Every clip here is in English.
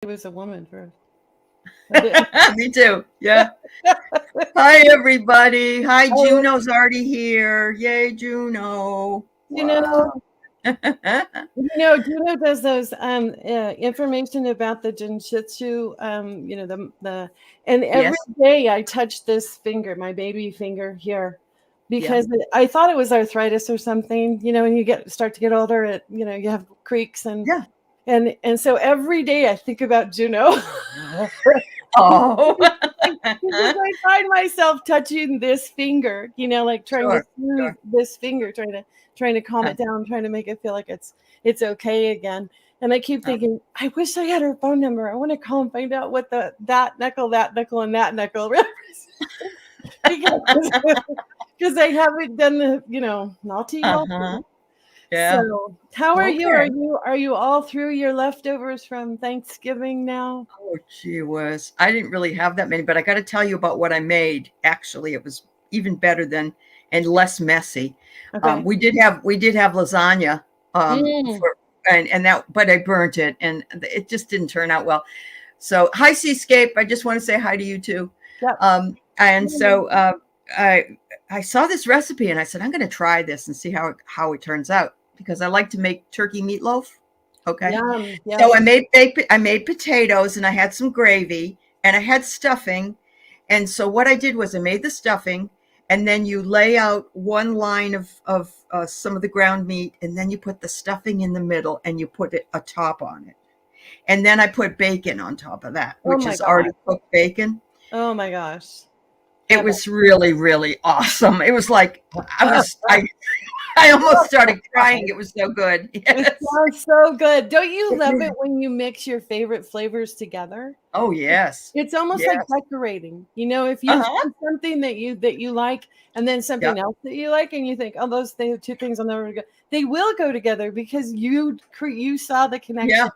It was a woman first. Me too. Yeah. Hi, everybody. Hi, Oh, Juno's already here. Yay, Juno. you know, Wow. Juno does those information about the jinjitsu. The and every Yes. day I touch this finger, my baby finger here, Yeah. because I thought it was arthritis or something. When you start to get older, you have creaks Yeah. and so every day I think about Juno. Oh, Because I find myself touching this finger, like trying to sure. soothe Sure. this finger, trying to calm Huh. it down, trying to make it feel like it's okay again. And I keep Oh, thinking, I wish I had her phone number. I want to call and find out what that knuckle, and that knuckle represent. because I haven't done the, naughty walking. uh-huh. Yeah. So how are you? Are Okay. you all through your leftovers from Thanksgiving now? Oh, gee whiz. I didn't really have that many, but I got to tell you about what I made. Actually, it was even better than and less messy. Okay. We did have lasagna Mm. for and that, but I burnt it and it just didn't turn out well. So hi, Seascape. I just want to say hi to you too. Yep. And so I I saw this recipe and I said I'm going to try this and see how it turns out because I like to make turkey meatloaf. Okay. Yum. So Yes. I made potatoes and I had some gravy and I had stuffing. And so what I did was I made the stuffing and then you lay out one line of some of the ground meat and then you put the stuffing in the middle and you put it a top on it. And then I put bacon on top of that, Oh which my is already god. cooked bacon. Oh my gosh. It I bet. was really, really awesome. It was like I almost started crying. It was so good. It Yes. sounds so good. Don't you love it when you mix your favorite flavors together? Oh yes. It's almost like Yes. decorating. If you Uh-huh. find something that you like, and then Yeah. something else that you like, and you think, oh, two things will never go. They will go together because you saw the Yeah. connection.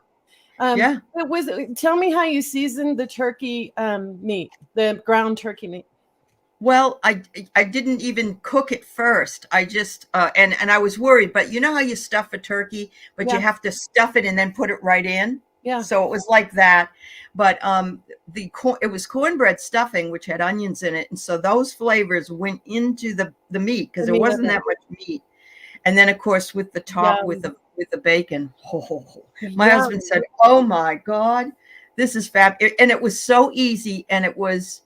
Um, Yeah. it was. Tell me how you seasoned the turkey meat, the ground turkey meat. Well, I didn't even cook it first. I just and I was worried, but you know how you stuff a turkey, but you Yeah, have to stuff it and then put it right in. yeah. So it was like that. But it was cornbread stuffing which had onions in it, and so those flavors went into the meat because The there meat of wasn't it. that much meat. And then of course with the top Yum, with the bacon. Oh, my husband yum. said, "Oh my God, this is fab!" And it was so easy, and it was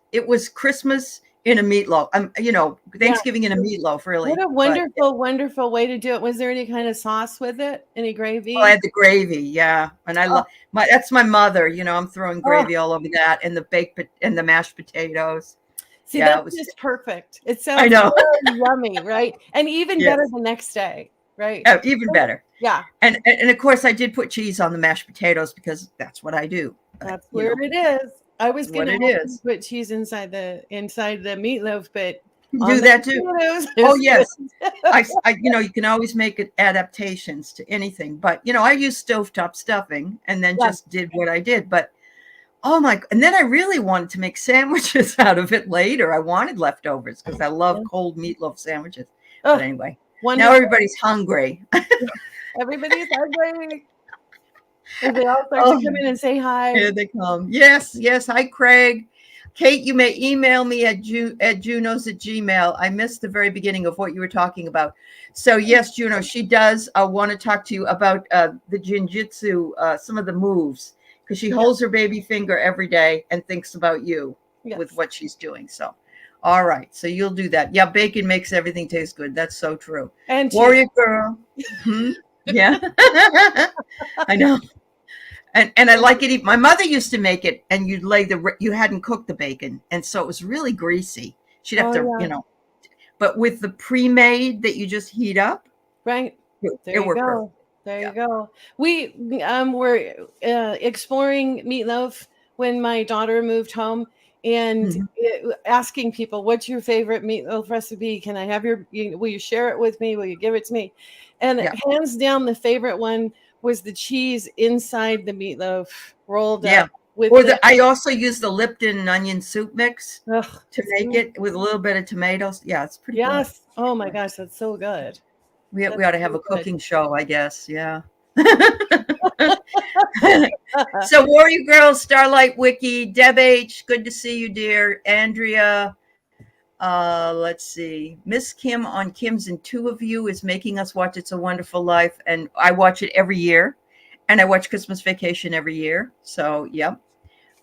Christmas in a meatloaf. Yeah. Thanksgiving in a meatloaf, What really. a But wonderful, wonderful way to do it. Was there any kind of sauce with it? Any I gravy? had the gravy, yeah, and I Oh, love my. That's my mother. I'm throwing oh. gravy all over that, and the and the mashed potatoes. See, Yeah, that's it was. just perfect. It I sounds know. so yummy, right? And even better Yes, the next day, right? even better. Yeah, And of course, I did put cheese on the mashed potatoes because that's what I do. that's where it is. I was What gonna it ask you to is. put cheese inside the meatloaf, but on Do the that too. potatoes Oh, is yes. good. You can always make it adaptations to anything, but I used stovetop stuffing and then Yeah, just did what I did. But oh my, and then I really wanted to make sandwiches out of it later. I wanted leftovers because I love yeah. cold meatloaf sandwiches. But Oh, anyway, now wonderful. everybody's hungry. Everybody's hungry. As they all start to Oh, come in and say hi. here they come. Yes, yes. Hi, Craig. Kate, you may email me at Juno's at Gmail. I missed the very beginning of what you were talking about. So yes, Juno, she does want to talk to you about the jinjitsu, some of the moves, because she Yeah. holds her baby finger every day and thinks about you with Yes. what she's doing. So, all right. So you'll do that. Yeah, bacon makes everything taste good. That's so true. And cheese. Warrior girl. Hmm? Yeah. I know. And I like it. My mother used to make it, and you hadn't cooked the bacon, and so it was really greasy. She'd have Oh to, yeah. but with the pre-made that you just heat up, Right. it There you worked perfect. go. There you Yeah. go. We were exploring meatloaf when my daughter moved home and Mhm. asking people, "What's your favorite meatloaf recipe? Can I have will you share it with me? Will you give it to me?" And Yeah. hands down, the favorite one was the cheese inside the meatloaf rolled Yeah. up with Or the. I also use the Lipton onion soup mix Ugh, to make it with a little bit of tomatoes. Yeah, it's pretty good. yes. Oh my gosh, that's so good. We That's ought to have so a good. cooking show, I guess. Yeah. So Warrior Girls, Starlight Wiki, Deb H, good to see you, dear. Andrea, let's see. Miss Kim on Kim's and Two of You is making us watch It's a Wonderful Life. And I watch it every year. And I watch Christmas Vacation every year. So, yep.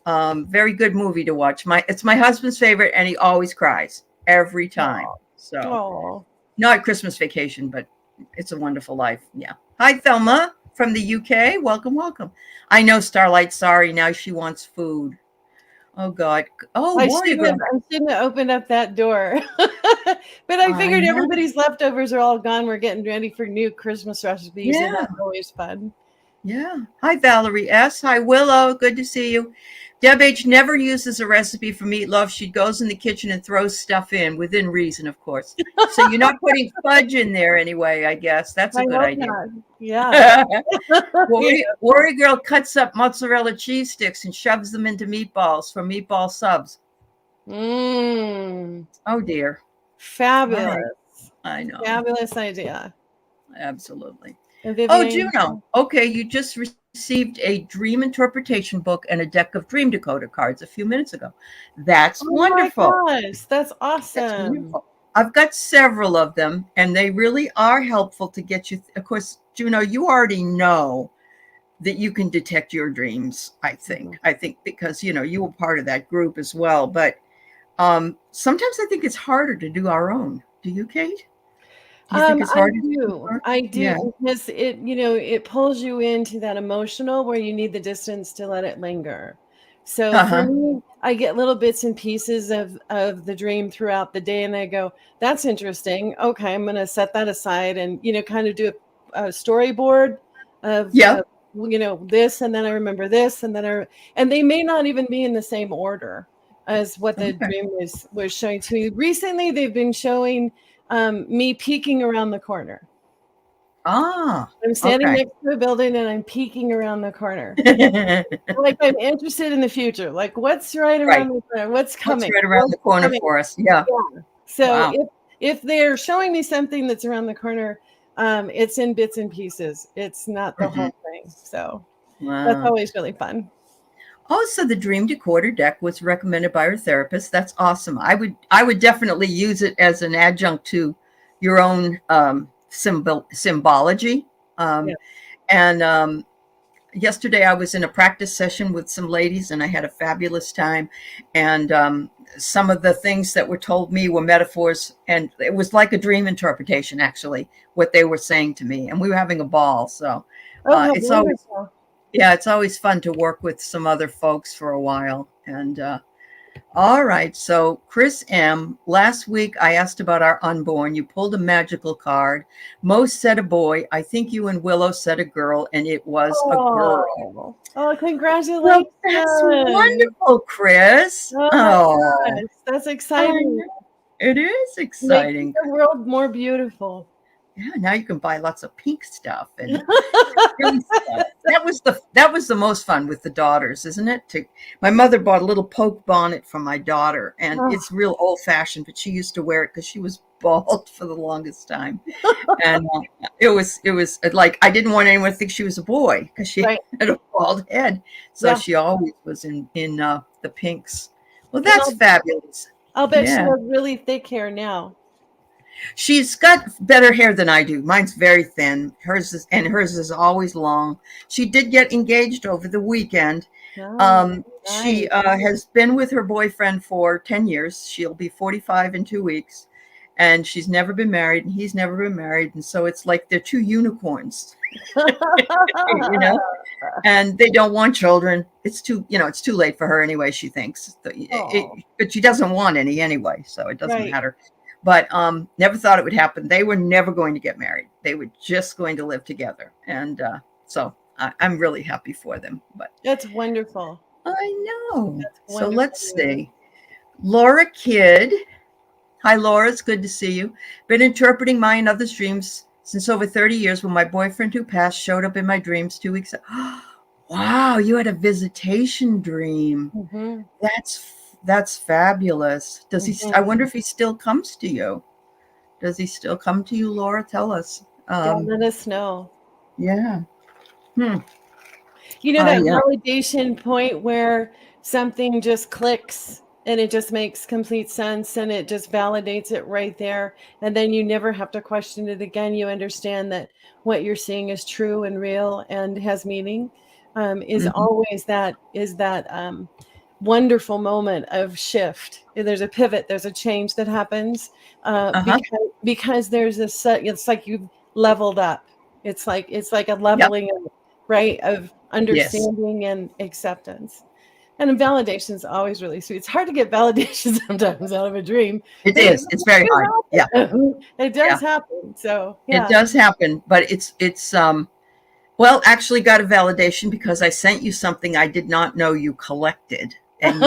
Very good movie to watch. It's my husband's favorite, and he always cries every time. So, Oh, not Christmas Vacation, but It's a Wonderful Life. Yeah. Hi, Thelma from the UK. Welcome, welcome. I know Starlight. Sorry, now she wants food. Oh God. Oh, I Warrior shouldn't have, Girl. I shouldn't have opened up that door. But I I figured know. everybody's leftovers are all gone. We're getting ready for new Christmas recipes, and Yeah. that's always fun. Yeah. Hi, Valerie S. Hi, Willow. Good to see you. Deb H never uses a recipe for meatloaf. She goes in the kitchen and throws stuff in, within reason, of course. So you're not putting fudge in there anyway, I guess. That's a I good hope idea. not. Yeah. Warrior Girl cuts up mozzarella cheese sticks and shoves them into meatballs for meatball subs. Mm, Oh, dear. fabulous. I know. Fabulous idea. Absolutely. And Oh, Vivian, Juno. Okay, you just received a dream interpretation book and a deck of dream decoder cards a few minutes ago. That's oh wonderful. my gosh, that's That's awesome. wonderful. I've got several of them, and they really are helpful to get you. Of course, Juno, you already know that you can detect your dreams. I think. I think because you were part of that group as well. But sometimes I think it's harder to do our own. Do you, Kate? Do you think it's I harder to do do. our own? I Yeah. do because it pulls you into that emotional where you need the distance to let it linger. So for Uh-huh. me, I get little bits and pieces of the dream throughout the day, and I go, "That's interesting. Okay, I'm going to set that aside and kind of do a storyboard of, Yeah. this, and then I remember this, and and they may not even be in the same order as what the Okay. dream was showing to me. Recently, they've been showing me peeking around the corner. Ah, I'm standing okay. next to a building and I'm peeking around the corner. Like I'm interested in the future. Like what's right Right. around the corner? What's What's coming? right around What's the corner coming? for us? Yeah. Yeah. So Wow. if they're showing me something that's around the corner, it's in bits and pieces. It's not the Mhm. whole thing. So that's Wow. always really fun. Also, the Dream Decoder deck was recommended by our therapist. That's awesome. I would definitely use it as an adjunct to your own symbology. Yeah. And yesterday I was in a practice session with some ladies, and I had a fabulous time. And some of the things that were told me were metaphors, and it was like a dream interpretation, actually, what they were saying to me. And we were having a ball. So Oh, how it's always wonderful. yeah, it's always fun to work with some other folks for a while. And all right, so Chris M, last week I asked about our unborn. You pulled a magical card. Mo said a boy. I think you and Willow said a girl, and it was a girl. Oh, Well, congratulations. that's wonderful, Chris. Oh my Oh, gosh. That's I exciting. know. It is Making exciting. the world more beautiful. Yeah, now you can buy lots of pink stuff and really fun. That was the most fun with the daughters, isn't it? My mother bought a little poke bonnet for my daughter, and Oh, it's real old fashioned, but she used to wear it because she was bald for the longest time, and it was like I didn't want anyone to think she was a boy because she right. had a bald head, so Yeah. she always was in the pinks. Well, And that's fabulous. I'll bet she Yeah. has really thick hair now. She's got better hair than I do. Mine's very thin. Hers is always long. She did get engaged over the weekend. Oh, She nice. has been with her boyfriend for 10 years. She'll be 45 in 2 weeks. And she's never been married, and he's never been married. And so it's like they're two unicorns, you know, and they don't want children. It's too late for her anyway, she thinks. Oh, But she doesn't want any anyway, so it doesn't right. matter. But never thought it would happen. They were never going to get married. They were just going to live together. And so I'm really happy for them. But That's wonderful. I know. That's So wonderful let's news. see. Laura Kidd. Hi, Laura. It's good to see you. Been interpreting my and others' dreams since over 30 years when my boyfriend who passed showed up in my dreams 2 weeks ago. Wow, you had a visitation dream. Mm-hmm. That's fabulous. I Mm-hmm. wonder if he still comes to you. Does he still come to you, Laura? Tell us. Yeah, let us know. Yeah. Hmm. That Yeah. validation point where something just clicks and it just makes complete sense and it just validates it right there. And then you never have to question it again. You understand that what you're seeing is true and real and has meaning. Is Mhm. always that wonderful moment of shift. There's a pivot, there's a change that happens Uh-huh. because there's a set. It's like you've leveled up. It's like a Yep. leveling up, right, of Yes. understanding and acceptance. And validation is always really sweet. It's hard to get validation sometimes out of a dream. It They is. It's very hard. Yeah. happen. It Yeah. does happen. So It yeah. does happen, but well, actually got a validation because I sent you something I did not know you collected, and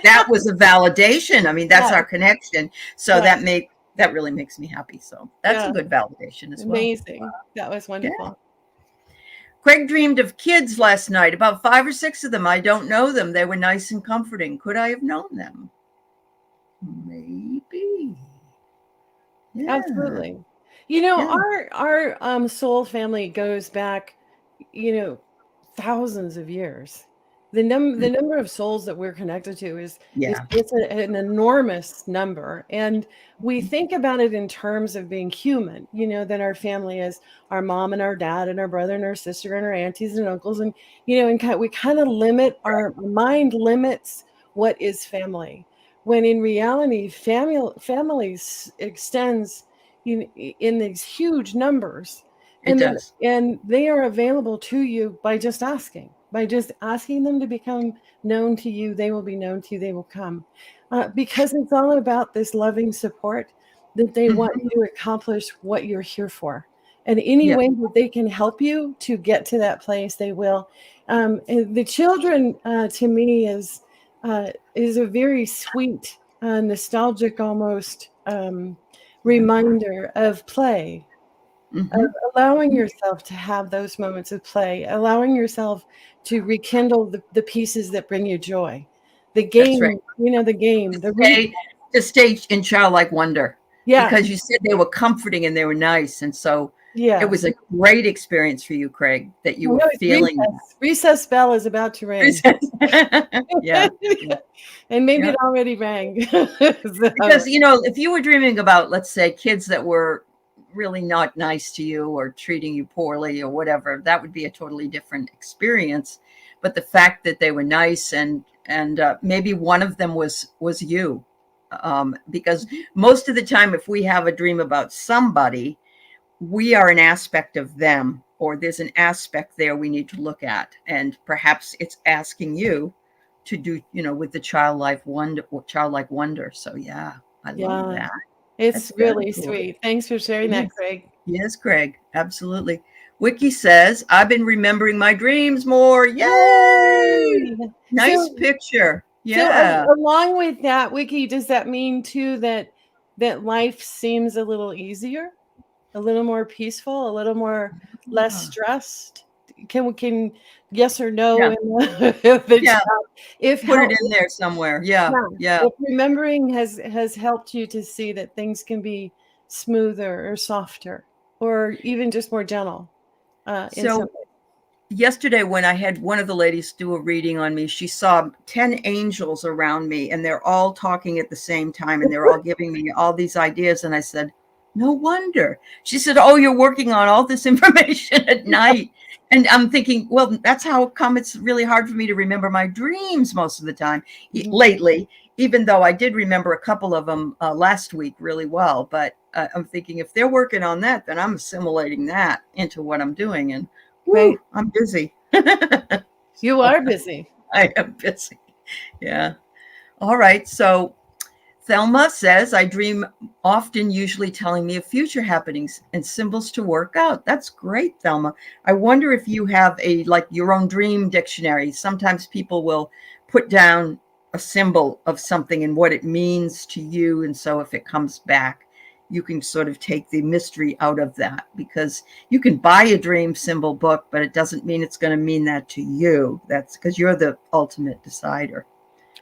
that was a validation. I mean, that's Yeah. our connection. So Yeah. that really makes me happy. So that's a Yeah. good validation as well. Amazing. That was Yeah. wonderful. Craig dreamed of kids last night, about 5 or 6 of them. I don't know them. They were nice and comforting. Could I have known them? Maybe. Yeah. Absolutely. Yeah. Our soul family goes back, thousands of years. The number of souls that we're connected to is Yeah. it's an enormous number, and we think about it in terms of being human. That our family is our mom and our dad and our brother and our sister and our aunties and uncles, and we kind of limit our mind limits what is family, when in reality, families extends in these huge numbers, It does. and they are available to you by just asking. By just asking them to become known to you, they will be known to you. They will come, because it's all about this loving support that they want Mhm. you to accomplish what you're here for. And any Yeah. way that they can help you to get to that place, they will. And the children, to me, is a very sweet, nostalgic, almost reminder of play, of Mhm. allowing yourself to have those moments of play, allowing yourself to rekindle the pieces that bring you joy. The That's right. game, the game, the read. Stay to stay in childlike wonder, Yeah, because you said they were comforting and they were nice, and so it yeah. was a great experience for you, Craig, that you I were know it's feeling recess. Recess bell is about to ring. that. Yeah. Yeah. And maybe Yeah. it already rang. So, Because, if you were dreaming about, let's say, kids that were really not nice to you or treating you poorly or whatever, that would be a totally different experience. But the fact that they were nice, and maybe one of them was you, because most of the time, if we have a dream about somebody, we are an aspect of them, or there's an aspect there we need to look at, and perhaps it's asking you to do, with the childlike wonder. So yeah, I love yeah, that. it's That's very really cool. sweet. Thanks for sharing that, Yes. Craig. Yes, Craig, absolutely. Wiki says, I've been remembering my dreams more. Yay! Yay! Nice So, picture. so Yeah. along with that, Wiki, does that mean too that life seems a little easier, a little more peaceful, a little more less Yeah. stressed? Can yes or no Yeah. in the Yeah. chat? If Put it help, in there somewhere. Yeah. yeah, Yeah. if remembering has helped you to see that things can be smoother or softer, or even just more gentle, in some So yesterday, when I had one of the ladies do a reading on me, she saw 10 angels around me, and they're all talking at the same time, and they're all giving me all these ideas. And I said, no wonder. She said, oh, you're working on all this information at night. And I'm thinking, well, that's how come it's really hard for me to remember my dreams most of the time Mhm. lately, even though I did remember a couple of them last week really well. But I'm thinking, if they're working on that, then I'm assimilating that into what I'm doing. And Right. woo, I'm busy. You So are busy. I am busy. Yeah. All right. So Thelma says, I dream often, usually telling me of future happenings and symbols to work out. That's great, Thelma. I wonder if you have your own dream dictionary. Sometimes people will put down a symbol of something and what it means to you. And so if it comes back, you can sort of take the mystery out of that, because you can buy a dream symbol book, but it doesn't mean it's going to mean that to you. That's because you're the ultimate decider.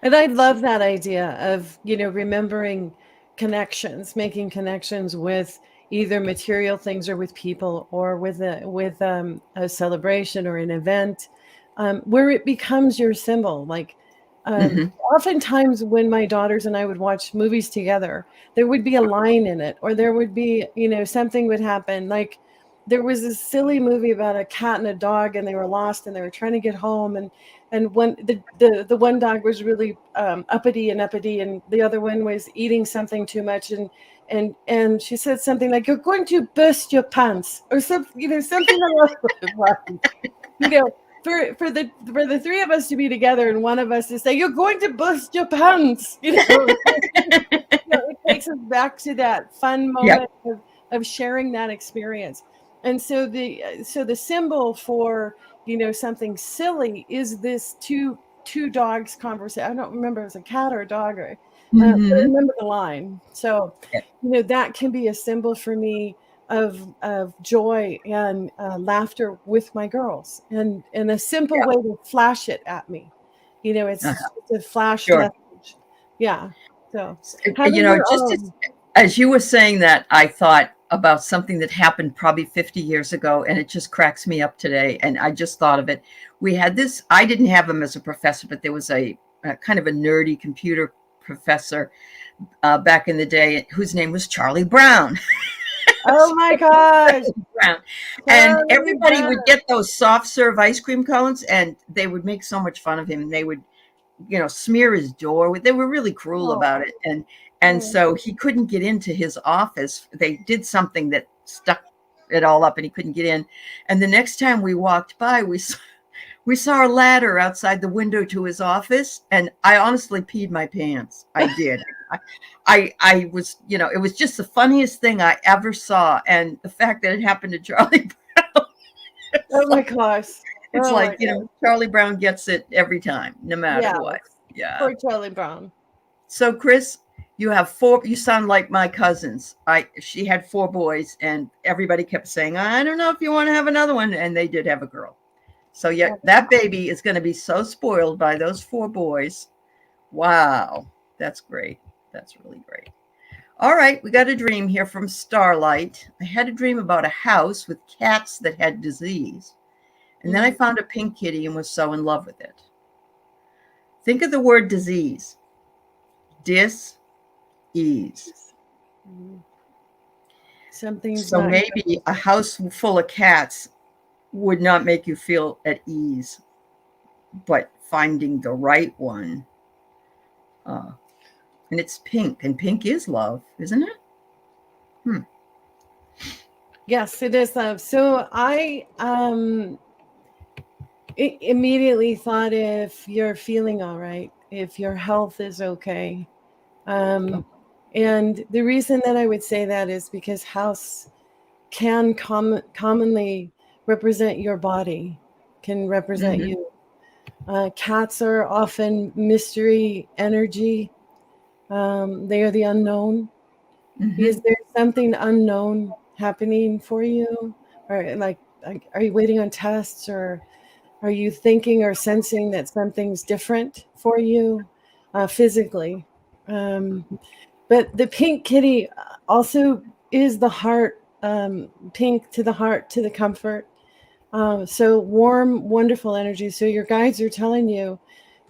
And I So, love that idea of, remembering connections, making connections with either material things or with people or with a celebration or an event. where it becomes your symbol. Like, Hmm. oftentimes when my daughters and I would watch movies together, there would be a line in it, or there would be, something would happen. Like, there was this silly movie about a cat and a dog, and they were lost and they were trying to get home, and one the one dog was really uppity, and the other one was eating something too much, and she said something like, "You're going to burst your pants," or something, something along those lines. You know, for the three of us to be together and one of us to say, "You're going to burst your pants," it takes us back to that fun Yep. moment of sharing that experience. And so the symbol for, something silly is this two dogs conversation. I don't remember if it was a cat or a dog, but I Hmm. remember the line. So that can be a symbol for me of joy and laughter with my girls, and a simple Yeah. way to flash it at me. It's Uh-huh. a flash Sure. message. Yeah. So having your Just own. as you were saying that, I thought about something that happened probably 50 years ago, and it just cracks me up today. And I just thought of it. We had this, I didn't have him as a professor, but there was a kind of a nerdy computer professor back in the day whose name was Charlie Brown. Oh my gosh, Brown. And Charlie everybody Brown. would get those soft serve ice cream cones, and they would make so much fun of him. They would smear his door with. They were really cruel about Oh, it, and oh. so he couldn't get into his office. They did something that stuck it all up, and he couldn't get in. And the next time we walked by, we saw a ladder outside the window to his office, and I honestly peed my pants. I did. I was, it was just the funniest thing I ever saw, and the fact that it happened to Charlie Brown, Oh it's my like gosh. it's Oh my like gosh. Charlie Brown gets it every time, no matter Yes. what. Yeah. Poor Charlie Brown. So Chris, you have four. You sound like my cousins. She had four boys, and everybody kept saying, "I don't know if you want to have another one," and they did have a girl. So yeah, Oh, that baby is going to be so spoiled by those four boys. Wow, that's great. That's really great. All right, we got a dream here from Starlight. I had a dream about a house with cats that had disease, and then I mhm. found a pink kitty and was so in love with it. Think of the word disease. Dis-ease. Mhm. Something's So not maybe a house full of cats would not make you feel at ease, but finding the right one. Uh, and it's pink, and pink is love, isn't it? Hmm. Yes, it is. So I immediately thought, if you're feeling all right, if your health is okay. Um, and the reason that I would say that is because house can commonly represent your body, can represent Mm-hmm. you. Cats are often mystery energy. They are the unknown. Mm-hmm. Is there something unknown happening for you? Or like, are you waiting on tests, or are you thinking or sensing that something's different for you physically? Um, but the pink kitty also is the heart, pink to the heart, to the comfort. So warm, wonderful energy. So your guides are telling you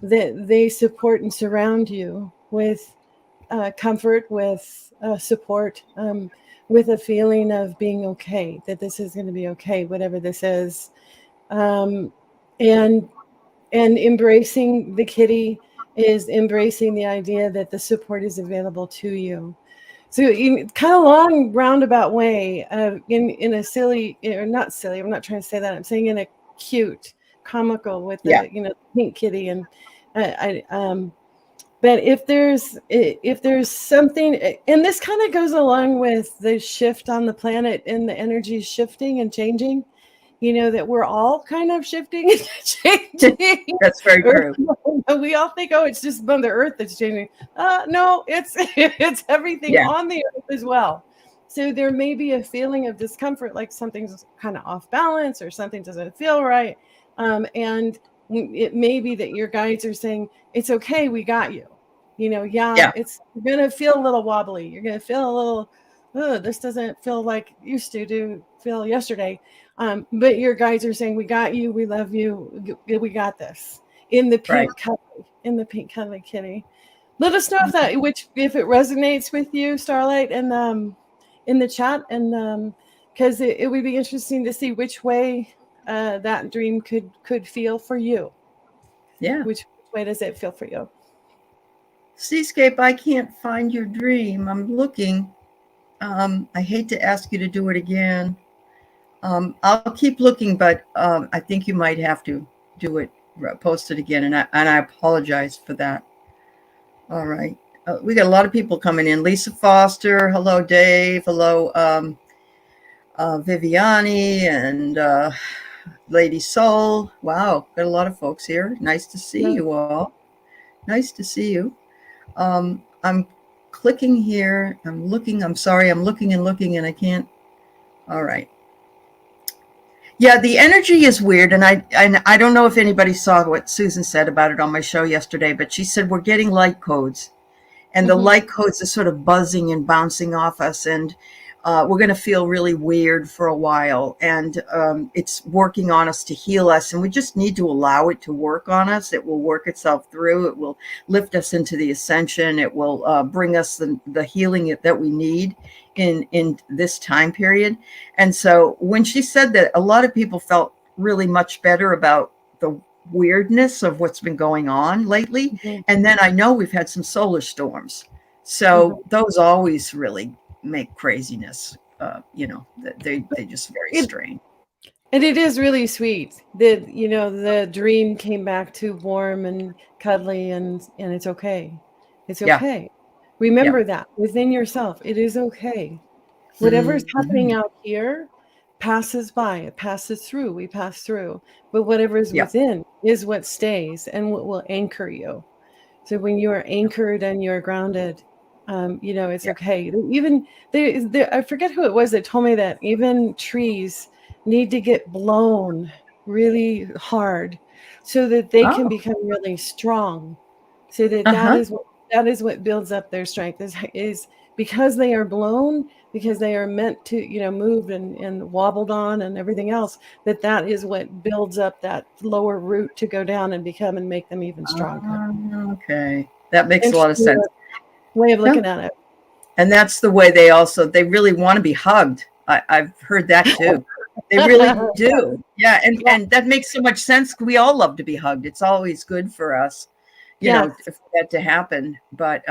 that they support and surround you with comfort, with support, with a feeling of being okay, that this is going to be okay, whatever this is. Um, and embracing the kitty is embracing the idea that the support is available to you. So, in kind of long roundabout way, in a silly, or not silly, I'm not trying to say that, I'm saying in a cute, comical, with Yeah. the pink kitty. And but if there's something, and this kind of goes along with the shift on the planet and the energy shifting and changing, that we're all kind of shifting and changing. That's very Or, true. we all think, oh, it's just Mother Earth that's changing. No, it's it's everything Yeah. on the earth as well. So there may be a feeling of discomfort, like something's kind of off balance or something doesn't feel right. And it may be that your guides are saying, it's okay, we got you. Yeah, Yeah. it's you're gonna feel a little wobbly. You're gonna feel a little, this doesn't feel like it used to do feel yesterday. But your guides are saying, we got you, we love you, we got this. In the Right. pink cuddly, in the pink cuddly kitty. Let us know if it resonates with you, Starlight, and in the chat, and because it would be interesting to see which way that dream could feel for you. Yeah. Which way does it feel for you? Seascape, I can't find your dream. I'm looking. I hate to ask you to do it again. I'll keep looking, but I think you might have to do it, post it again, and I apologize for that. All right. We got a lot of people coming in. Lisa Foster, hello, Dave, hello, Viviani, and Lady Soul. Wow, got a lot of folks here. Nice to see you all. Nice to see you. I'm clicking here. I'm looking. I'm sorry. I'm looking and looking, and I can't. All right. Yeah, the energy is weird, and I don't know if anybody saw what Susan said about it on my show yesterday, but she said we're getting light codes, and the light codes are sort of buzzing and bouncing off us, and we're going to feel really weird for a while, and it's working on us to heal us, and we just need to allow it to work on us. It will work itself through. It will lift us into the ascension. It will bring us the healing that we need in this time period. And so when she said that, a lot of people felt really much better about the weirdness of what's been going on lately. And then I know we've had some solar storms. So those always really make craziness. They just very strange. And it is really sweet that, the dream came back to warm and cuddly, and it's okay. It's okay. Yeah. Remember that within yourself. It is okay. Whatever's happening out here passes by. It passes through. We pass through. But whatever is within is what stays and what will anchor you. So when you are anchored and you're grounded, it's okay. Even I forget who it was that told me that even trees need to get blown really hard so that they can become really strong. So that is what builds up their strength is because they are blown, because they are meant to, move and wobbled on and everything else, that is what builds up that lower root to go down and become and make them even stronger. Okay. That makes a lot of sense. Way of looking at it. And that's the way they really want to be hugged. I've heard that too. They really do. Yeah. And that makes so much sense. We all love to be hugged. It's always good for us, for that to happen. But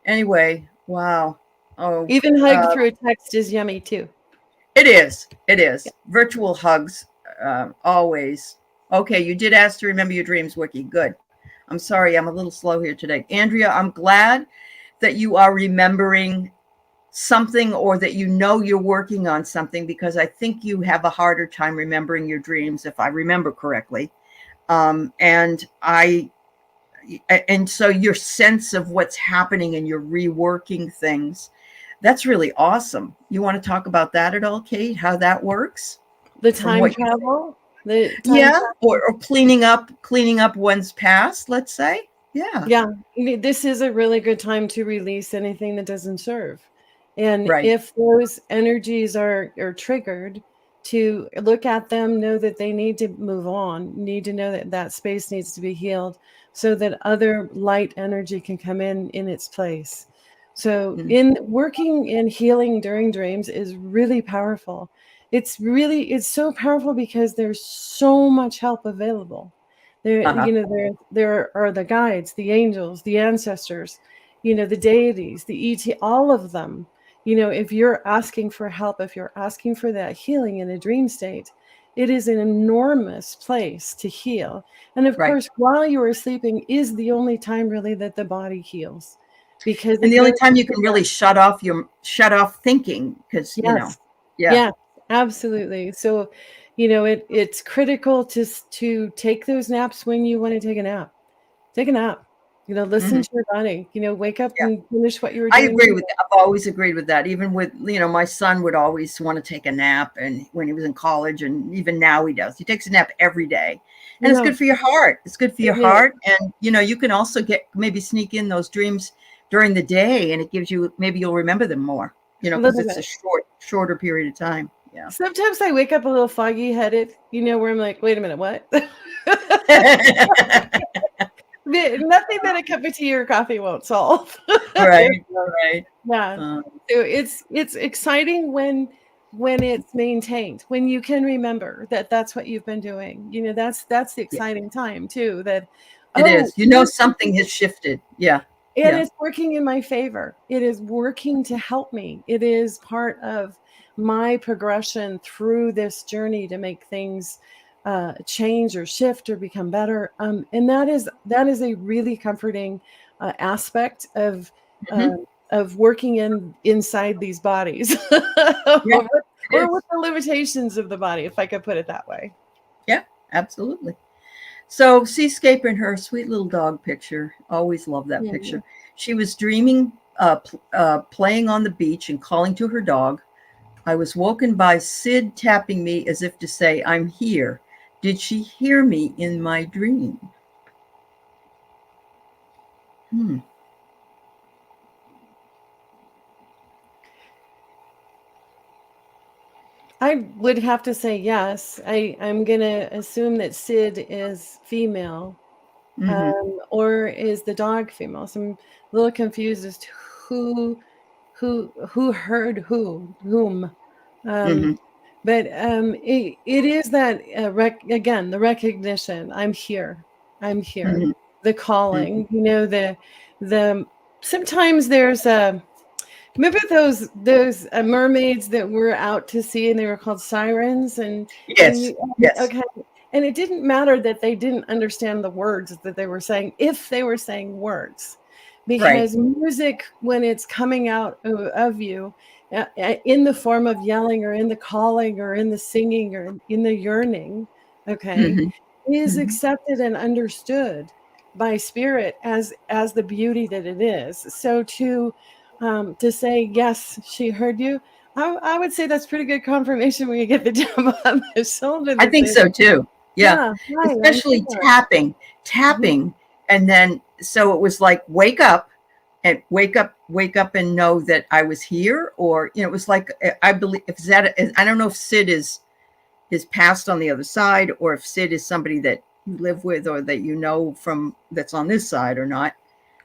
anyway, wow. Oh, even hug through a text is yummy too. It is. Yeah. Virtual hugs, always. Okay, you did ask to remember your dreams, Wiki. Good. I'm sorry, I'm a little slow here today. Andrea, I'm glad that you are remembering something, or that you're working on something, because I think you have a harder time remembering your dreams, if I remember correctly. And so your sense of what's happening and you're reworking things, that's really awesome. You want to talk about that at all, Kate? How that works? The time travel? Or cleaning up one's past, let's say. Yeah. This is a really good time to release anything that doesn't serve. And if those energies are triggered, to look at them, know that they need to move on, need to know that space needs to be healed so that other light energy can come in its place. So in working and healing during dreams is really powerful. It's so powerful because there's so much help available. There are the guides, the angels, the ancestors, the deities, the ET, all of them. If you're asking for help, if you're asking for that healing in a dream state, it is an enormous place to heal. And of course, while you are sleeping is the only time really that the body heals. Because the only time you can really shut off thinking, because yeah, absolutely. So it's critical to take those naps when you want to take a nap. Listen to your body, wake up and finish what you were doing. I agree with that. I've always agreed with that. Even with, my son would always want to take a nap, and when he was in college, and even now he does. He takes a nap every day. And it's good for your heart. It's good for your heart. And, you can also maybe sneak in those dreams during the day, and it gives you, maybe you'll remember them more, because it's a shorter period of time. Yeah. Sometimes I wake up a little foggy headed, where I'm like, wait a minute, what? Nothing that a cup of tea or coffee won't solve. Right. Right. Yeah. Um, So it's exciting when it's maintained, when you can remember that that's what you've been doing. That's the yeah, exciting time too, that, it oh, is. You know, something has shifted. Yeah. and Yeah. it's working in my favor. It is working to help me. It is part of my progression through this journey to make things change or shift or become better. And that is a really comforting aspect uh, Hmm. of working inside these bodies, Yeah. It or is. with the limitations of the body, if I could put it that way. Yeah. Absolutely. So Seascape and her sweet little dog picture. Always love that Mhm. picture. She was dreaming, playing on the beach and calling to her dog. I was woken by Sid tapping me as if to say, I'm here. Did she hear me in my dream? Hmm. I would have to say yes. I'm gonna assume that Sid is female, Mm-hmm. or is the dog female. So I'm a little confused as to who heard whom. Um, Mm-hmm. but it is that again, the recognition. I'm here. I'm here. Mm-hmm. The Mm-hmm. calling. The sometimes there's a. Remember those mermaids that were out to sea and they were called sirens, and Yes. you Yes. okay, and it didn't matter that they didn't understand the words that they were saying, if they were saying words, Right. because music, when it's coming out of you in the form of yelling or in the calling or in the singing or in the yearning, okay, Mm-hmm. is Mm-hmm. accepted and understood by spirit as the beauty that it is. So to say, yes, she heard you, I would say that's pretty good confirmation when you get the tap on the shoulder I that think says, so too. Yeah. yeah, hi, I'm Especially here. tapping, Mhm. tapping. And then, so it was like, wake up and wake up and know that I was here. Or, it was like, I believe, if that, I don't know if Sid is passed on the other side, or if Sid is somebody that you live with or that you know from that's on this side or not.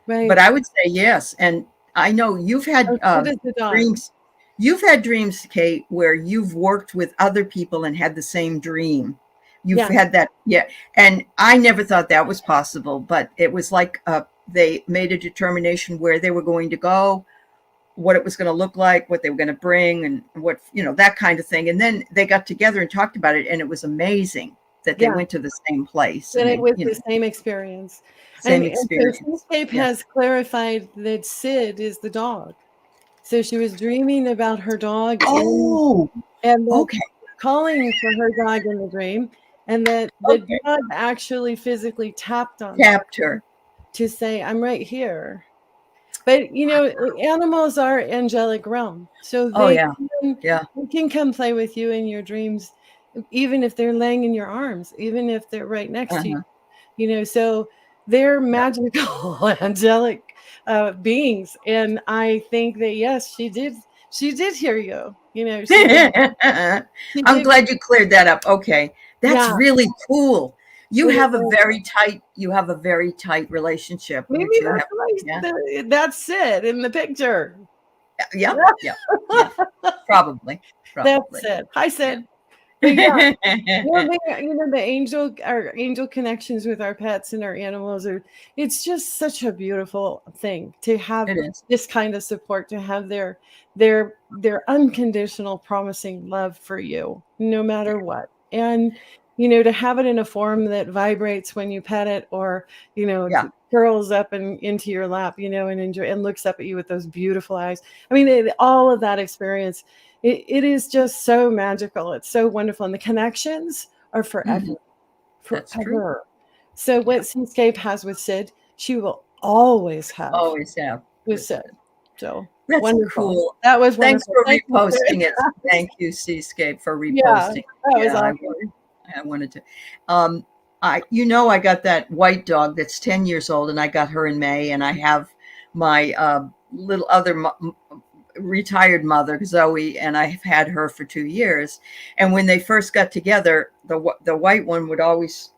But Right. I would say yes. And I know you've had Oh, so does the dog. dreams. You've had dreams, Kate, where you've worked with other people and had the same dream. You've Yeah. had that, yeah. And I never thought that was possible, but it was like they made a determination where they were going to go, what it was going to look like, what they were going to bring, and what, that kind of thing. And then they got together and talked about it, and it was amazing that they Yeah. went to the same place And and it they, was the same experience. same And so experience. Seascape Yeah. has clarified that Sid is the dog. So she was dreaming about her dog Oh, and then okay. calling for her dog in the dream, and that the Okay. dog actually physically tapped on her Tapped her. to say, I'm right here. But animals are angelic realm, so Oh, yeah. can Yeah. they can come play with you in your dreams, even if they're laying in your arms, even if they're right next to you. Uh-huh. So they're Yeah. magical, angelic beings, and I think that yes, she did hear you. She I'm did. glad you cleared that up. Okay. That's Yeah, really cool. You it have a is. very tight relationship, Maybe which you that's have. Yeah. that's it in the picture. Yeah. Yeah. Yeah. Probably. That's Probably. it. Hi, Yeah. Sid. But yeah, the our angel connections with our pets and our animals it's just such a beautiful thing to have It is. this kind of support, to have their unconditional promising love for you, no matter what. And to have it in a form that vibrates when you pet it, or Yeah. curls up and into your lap, and enjoy and looks up at you with those beautiful eyes. I mean, all of that experience, it is just so magical. It's so wonderful. And the connections are forever, Mhm. That's true. forever. So what Yeah. Seascape has with Sid, she will always have Always have with with Sid. it. So That's wonderful. cool. That was Thanks wonderful. for Thank you, reposting Sid. it. Thank you, Seascape, for Yeah, reposting. that was Yeah, awesome. I wanted to. Um, I got that white dog that's 10 years old, and I got her in May, and I have my little other retired mother, Zoe, and I've had her for 2 years. And when they first got together, the white one would always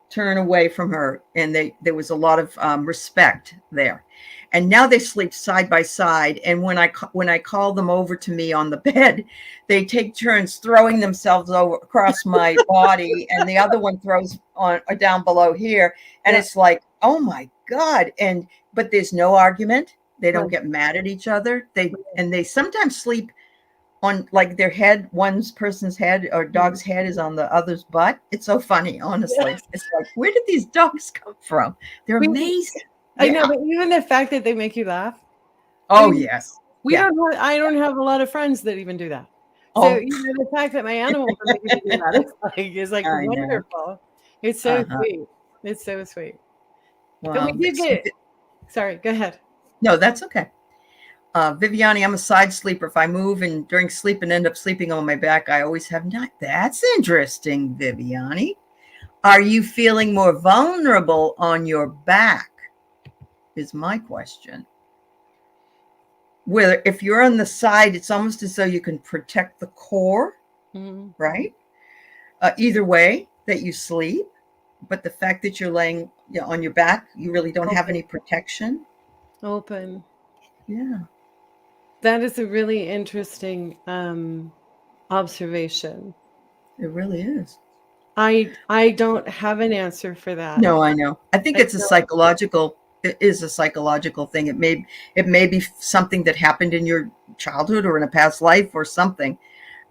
turn away from her, and there was a lot of respect there. And now they sleep side by side. And when I call them over to me on the bed, they take turns throwing themselves over across my body, and the other one throws on or down below here. And Yeah. it's like, oh my God! But there's no argument. They don't Right. get mad at each other. They sometimes sleep on like their head, person's head or dog's head is on the other's butt. It's so funny, honestly. Yes. It's like, where did these dogs come from? They're amazing. I know, Yeah. but even the fact that they make you laugh. Oh, yes. Yeah. I don't have a lot of friends that even do that. So, Oh, the fact that my animals are making me do that is like I know. wonderful. It's so Uh-huh. sweet. It's so sweet. And Well, we did get, sorry, go ahead. no, that's okay. Viviani, I'm a side sleeper. If I move and during sleep and end up sleeping on my back, I always have not. That's interesting, Viviani. Are you feeling more vulnerable on your back? Is my question. Where if you're on the side, it's almost as though you can protect the core, right? Either way that you sleep, but the fact that you're laying on your back, you really don't have any protection. Open. Yeah. That is a really interesting observation. It really is. I don't have an answer for that. No, I know. I think it is a psychological thing. It may be something that happened in your childhood or in a past life or something.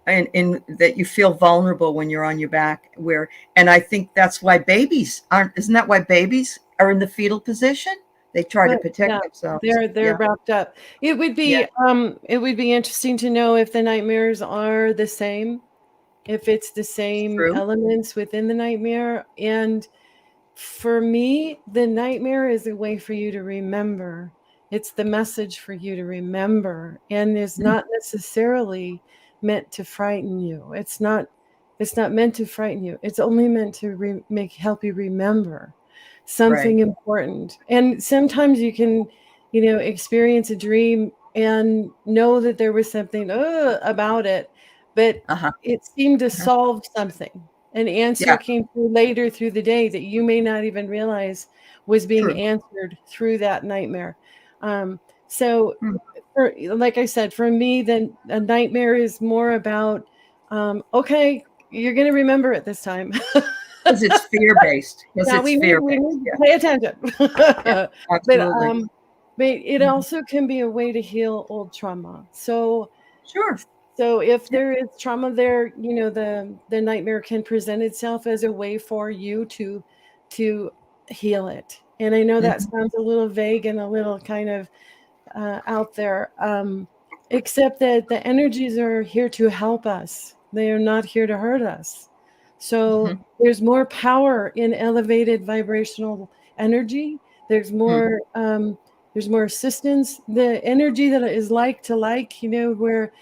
And in that you feel vulnerable when you're on your back, and I think that's why isn't that why babies are in the fetal position? They try to protect themselves. They're wrapped up. It would be interesting to know if the nightmares are the same, if it's the same elements within the nightmare. And for me, the nightmare is a way for you to remember. It's the message for you to remember, and is not necessarily meant to frighten you. It's not meant to frighten you. It's only meant to help you remember something important. And sometimes you can, experience a dream and know that there was something about it, but it seemed to solve something. An answer came through later through the day that you may not even realize was being answered through that nightmare. So, like I said, for me, then a nightmare is more about, okay, you're going to remember it this time. Because it's fear-based. We need to pay attention. Absolutely. But it also can be a way to heal old trauma. So sure. So if there is trauma there, the nightmare can present itself as a way for you to heal it. And I know that sounds a little vague and a little kind of out there, except that the energies are here to help us. They are not here to hurt us. So there's more power in elevated vibrational energy. There's more assistance. The energy that is like to like, where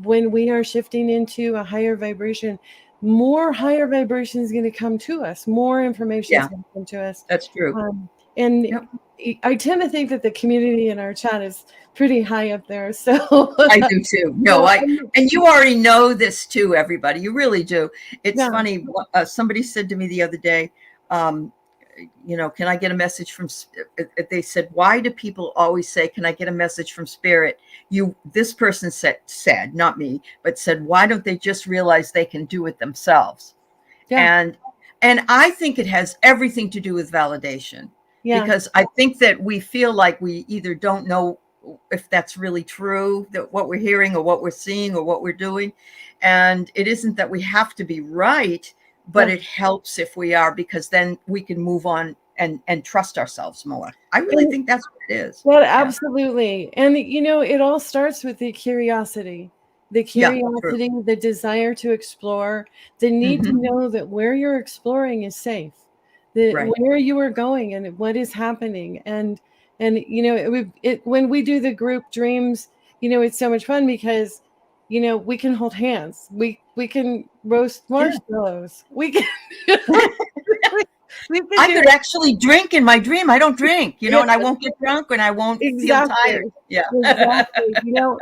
when we are shifting into a higher vibration, more higher vibration is going to come to us. More information is going to come to us. That's true. I tend to think that the community in our chat is pretty high up there. So I do too. No, and you already know this too, everybody. You really do. It's funny. Somebody said to me the other day, can I get a message from, they said, why do people always say, can I get a message from spirit? This person said, not me, but said, why don't they just realize they can do it themselves? And I think it has everything to do with validation. Because I think that we feel like we either don't know if that's really true, that what we're hearing or what we're seeing or what we're doing. And it isn't that we have to be right, but it helps if we are, because then we can move on and trust ourselves more. I really think that's what it is. Well, absolutely. And, it all starts with the curiosity. The desire to explore, the need to know that where you're exploring is safe, where you are going and what is happening. And when we do the group dreams, it's so much fun because, we can hold hands. We can roast marshmallows. We can I could actually drink in my dream. I don't drink, and I won't get drunk and I won't feel tired. Yeah. Exactly.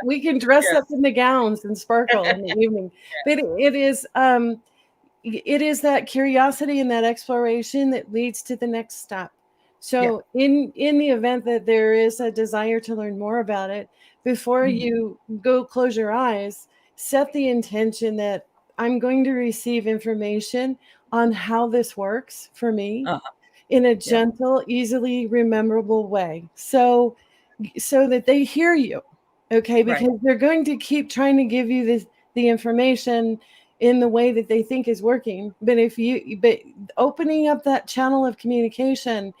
We can dress up in the gowns and sparkle in the evening. But it is that curiosity and that exploration that leads to the next step. So in the event that there is a desire to learn more about it, before you go close your eyes, set the intention that I'm going to receive information on how this works for me in a gentle, easily rememberable way. So that they hear you, okay? Because they're going to keep trying to give you the information in the way that they think is working. But opening up that channel of communication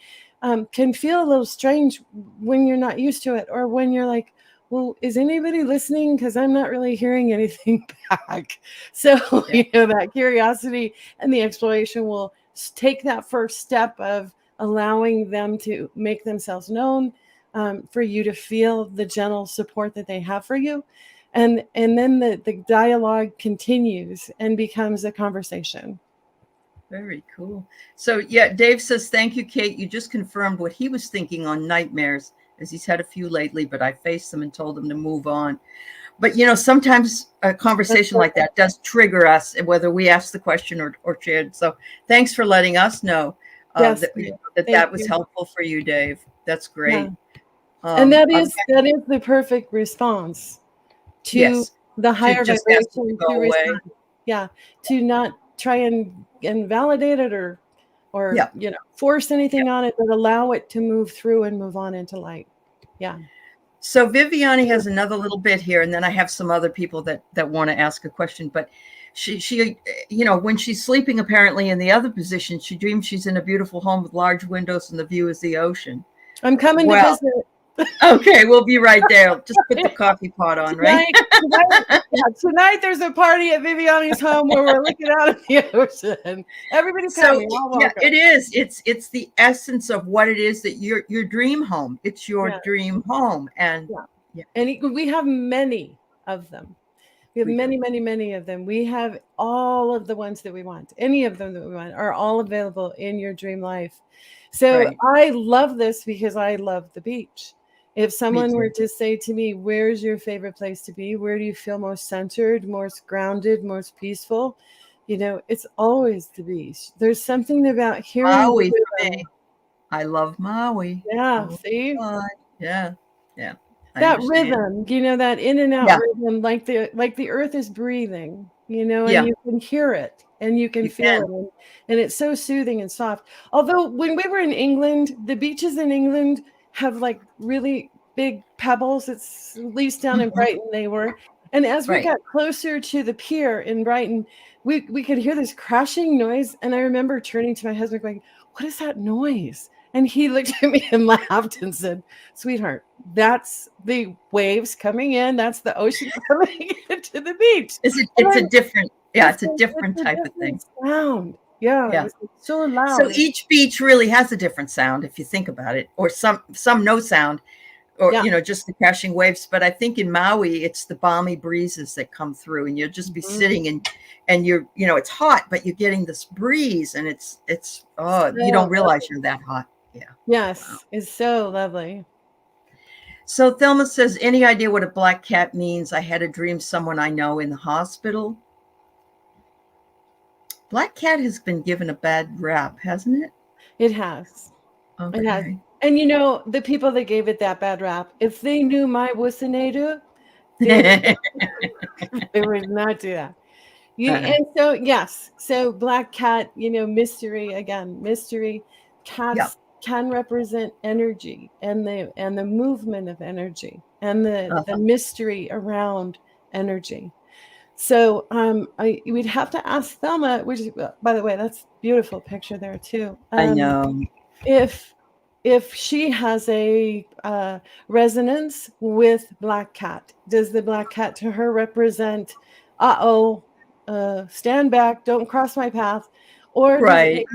can feel a little strange when you're not used to it, or when you're like, well, is anybody listening? Because I'm not really hearing anything back. So, that curiosity and the exploration will take that first step of allowing them to make themselves known, for you to feel the gentle support that they have for you. And then the dialogue continues and becomes a conversation. Very cool. So, Dave says, thank you, Kate. You just confirmed what he was thinking on nightmares, as he's had a few lately, but I faced them and told him to move on. But, sometimes a conversation like that does trigger us, whether we ask the question or shared. So thanks for letting us know that was helpful for you, Dave. That's great. Yeah. And that is the perfect response to the higher vibration to respond. Yeah. To not try and validate it or force anything on it, but allow it to move through and move on into light. Yeah. So Viviani has another little bit here, and then I have some other people that want to ask a question. But she when she's sleeping, apparently in the other position, she dreams she's in a beautiful home with large windows and the view is the ocean. I'm coming to visit. Okay, we'll be right there. Just put the coffee pot on, right? Tonight there's a party at Viviani's home where we're looking out at the ocean. Everybody's coming. It is. It's the essence of what it is that your dream home. It's your dream home, and we have many of them. We have many of them. We have all of the ones that we want. Any of them that we want are all available in your dream life. So I love this because I love the beach. If someone were to say to me, where's your favorite place to be? Where do you feel most centered, most grounded, most peaceful? It's always the beach. There's something about hearing Maui. I love Maui. Yeah, see? Yeah. That rhythm, that in and out rhythm, like the earth is breathing, and you can hear it and you can feel it. And it's so soothing and soft. Although when we were in England, the beaches in England have like really big pebbles. It's at least down in Brighton they were. And as we got closer to the pier in Brighton, we could hear this crashing noise. And I remember turning to my husband going, what is that noise? And he looked at me and laughed and said, sweetheart, that's the waves coming in. That's the ocean coming into the beach. It's a different type of thing. Sound. Yeah. It's so loud. So each beach really has a different sound if you think about it, or some no sound, or just the crashing waves. But I think in Maui, it's the balmy breezes that come through, and you'll just be sitting and you're it's hot, but you're getting this breeze, and it's you don't realize you're that hot. Yeah. Yes, wow. It's so lovely. So Thelma says, any idea what a black cat means? I had a dream someone I know in the hospital. Black cat has been given a bad rap, hasn't it? It has. Okay. It has. And the people that gave it that bad rap, if they knew my Wusanadu, they would not do that. And so, yes. So black cat, mystery again, mystery. Cats can represent energy and the movement of energy and the mystery around energy. So we'd have to ask Thelma, which, by the way, that's a beautiful picture there too. I know. If she has a resonance with black cat, does the black cat to her represent, stand back, don't cross my path? Or does it,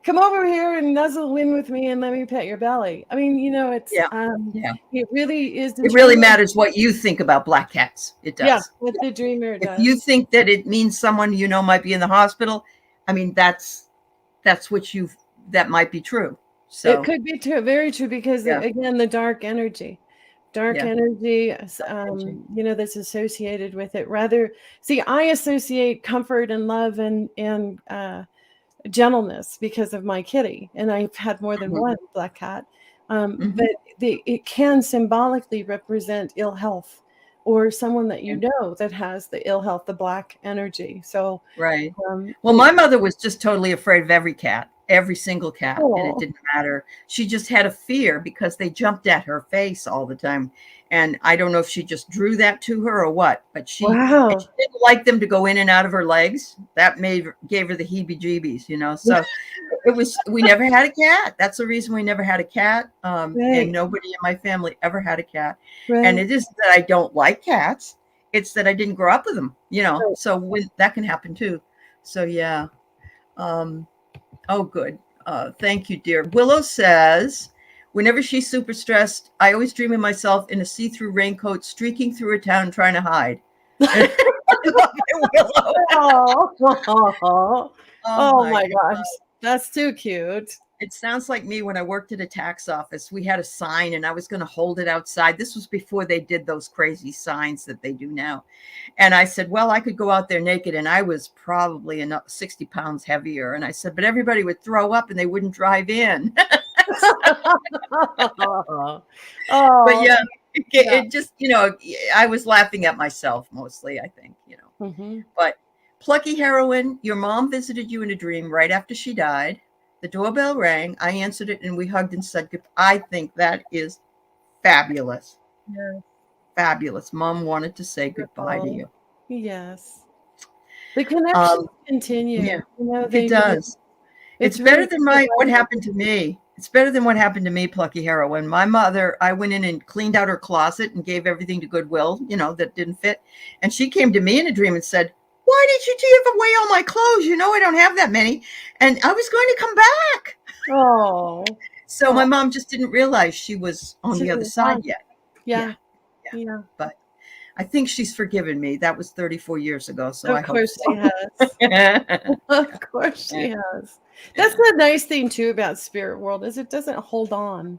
come over here and nuzzle in with me and let me pet your belly. I mean, it's it really is. It really matters what you think about black cats. It does. Yeah, what the dreamer does. If you think that it means someone might be in the hospital, I mean that's what you that might be true. It So could be true, very true, because yeah, again, the dark yeah, energy, energy. that's associated with it. Rather, see, I associate comfort and love and gentleness because of my kitty, and I've had more than Mhm, one black cat. mhm. But it can symbolically represent ill health, or someone that you Yeah, know that has the ill health, the black energy. So, right. um, Well, my mother was just totally afraid of every cat, every single cat, and it oh, didn't matter. She just had a fear because they jumped at her face all the time. And I don't know if she just drew that to her or what, but wow. she didn't like them to go in and out of her legs. That gave her the heebie-jeebies, you know. So we never had a cat. That's the reason we never had a cat. And Right, nobody in my family ever had a cat. And right, it isn't that I don't like cats. It's that I didn't grow up with them, you know. right. So when that can happen too. So yeah. Um, oh, good. Thank you, dear. Willow says, whenever she's super stressed, I always dream of myself in a see-through raincoat streaking through a town trying to hide. I love it, Willow. Oh, Oh oh my my God. gosh, that's too cute. It sounds like me when I worked at a tax office. We had a sign and I was going to hold it outside. This was before they did those crazy signs that they do now. And I said, well, I could go out there naked. And I was probably 60 pounds heavier. And I said, but everybody would throw up and they wouldn't drive in. But Oh, yeah, yeah. it just, I was laughing at myself mostly, I think. Hmm. But plucky heroine, your mom visited you in a dream right after she died. The doorbell rang. I answered it and we hugged and said goodbye. I think that is fabulous. Yeah, Fabulous. Mom wanted to say goodbye to beautiful. you. Yes. The connections Um, continue. yeah, it They do. does. It's It's better really than quite what lovely. happened to me. It's better than what happened to me, plucky heroine. My mother, I went in and cleaned out her closet and gave everything to Goodwill, that didn't fit. And she came to me in a dream and said, why did you give away all my clothes? You know, I don't have that many. And I was going to come back. Oh, So my oh, mom just didn't realize she was on she the other didn't have. side yet. Yeah, Yeah, yeah. yeah. But I think she's forgiven me. That was 34 years ago. So Of I hope course she so. has. Yeah. Of course she has. That's the nice thing too about spirit world is it doesn't hold on.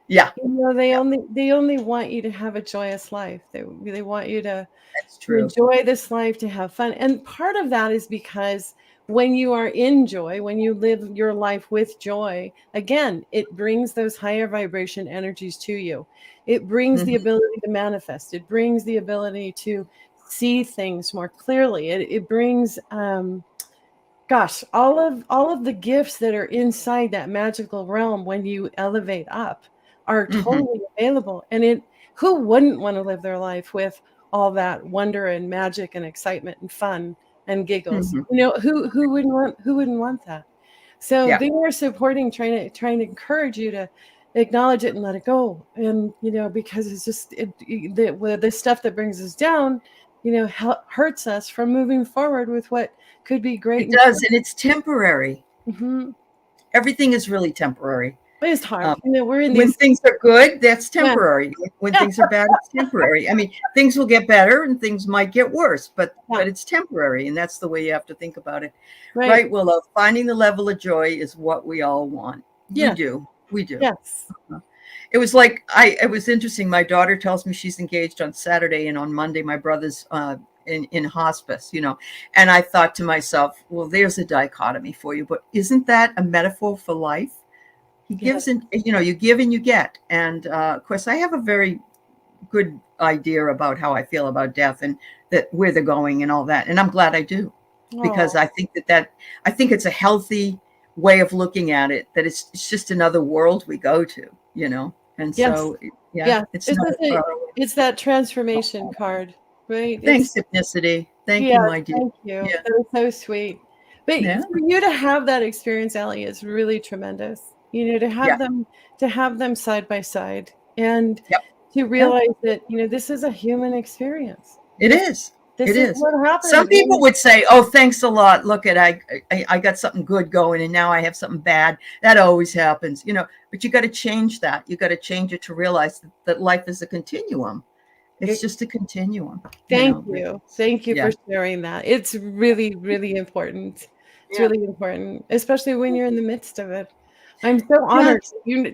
Yeah, They only want you to have a joyous life. They want you that's to true. enjoy this life, to have fun. And part of that is because when you are in joy, when you live your life with joy, again, it brings those higher vibration energies to you. It brings the Mhm, ability to manifest. It brings the ability to see things more clearly. It brings gosh, all of the gifts that are inside that magical realm when you elevate up are mhm, totally available. And who wouldn't want to live their life with all that wonder and magic and excitement and fun and giggles? mhm. Who wouldn't want that? So Yeah. they are supporting, trying to encourage you to acknowledge it and let it go. And because it's just the stuff that brings us down, hurts us from moving forward with what could be great It and does, and it's temporary. fun. Hmm. Everything is really temporary. It's hard. Um, We're in when these. things are good, that's Yeah. temporary. When things are bad, it's temporary. I mean, things will get better and things might get worse, but Yeah. it's temporary, and that's the way you have to think about it. Right. Right, Willow? Finding the level of joy is what we all want. We Yeah. do. We do. Yes. It was like it was interesting. My daughter tells me she's engaged on Saturday, and on Monday, my brother's in hospice. And I thought to myself, well, there's a dichotomy for you, but isn't that a metaphor for life? He gives, Yes. and you give and you get. And of course, I have a very good idea about how I feel about death and that where they're going and all that. And I'm glad I do, because Oh. I think I think it's a healthy way of looking at it. That it's just another world we go to. And Yes. so, yeah, Yeah. it's It's not just far away. it's that transformation card, right? Thanks, Hypnicity. Thank Yes. you, my dear. Thank you. Yeah, That is so sweet. But yeah, for you to have that experience, Allie, is really tremendous. To yeah, have them side by side and yep, to yeah. realize that this is a human experience. It This is. this It is is. what Some happens people when would say, "Oh, thanks a lot. Look at I got something good going, and now I have something bad." That always happens. But you got to change that. You got to change it to realize that life is a continuum. It's you. just a continuum. Thank you. Thank you for Yeah, sharing that. It's really, really important. It's yeah, really important, especially when you're in the midst of it. I'm so Yeah. honored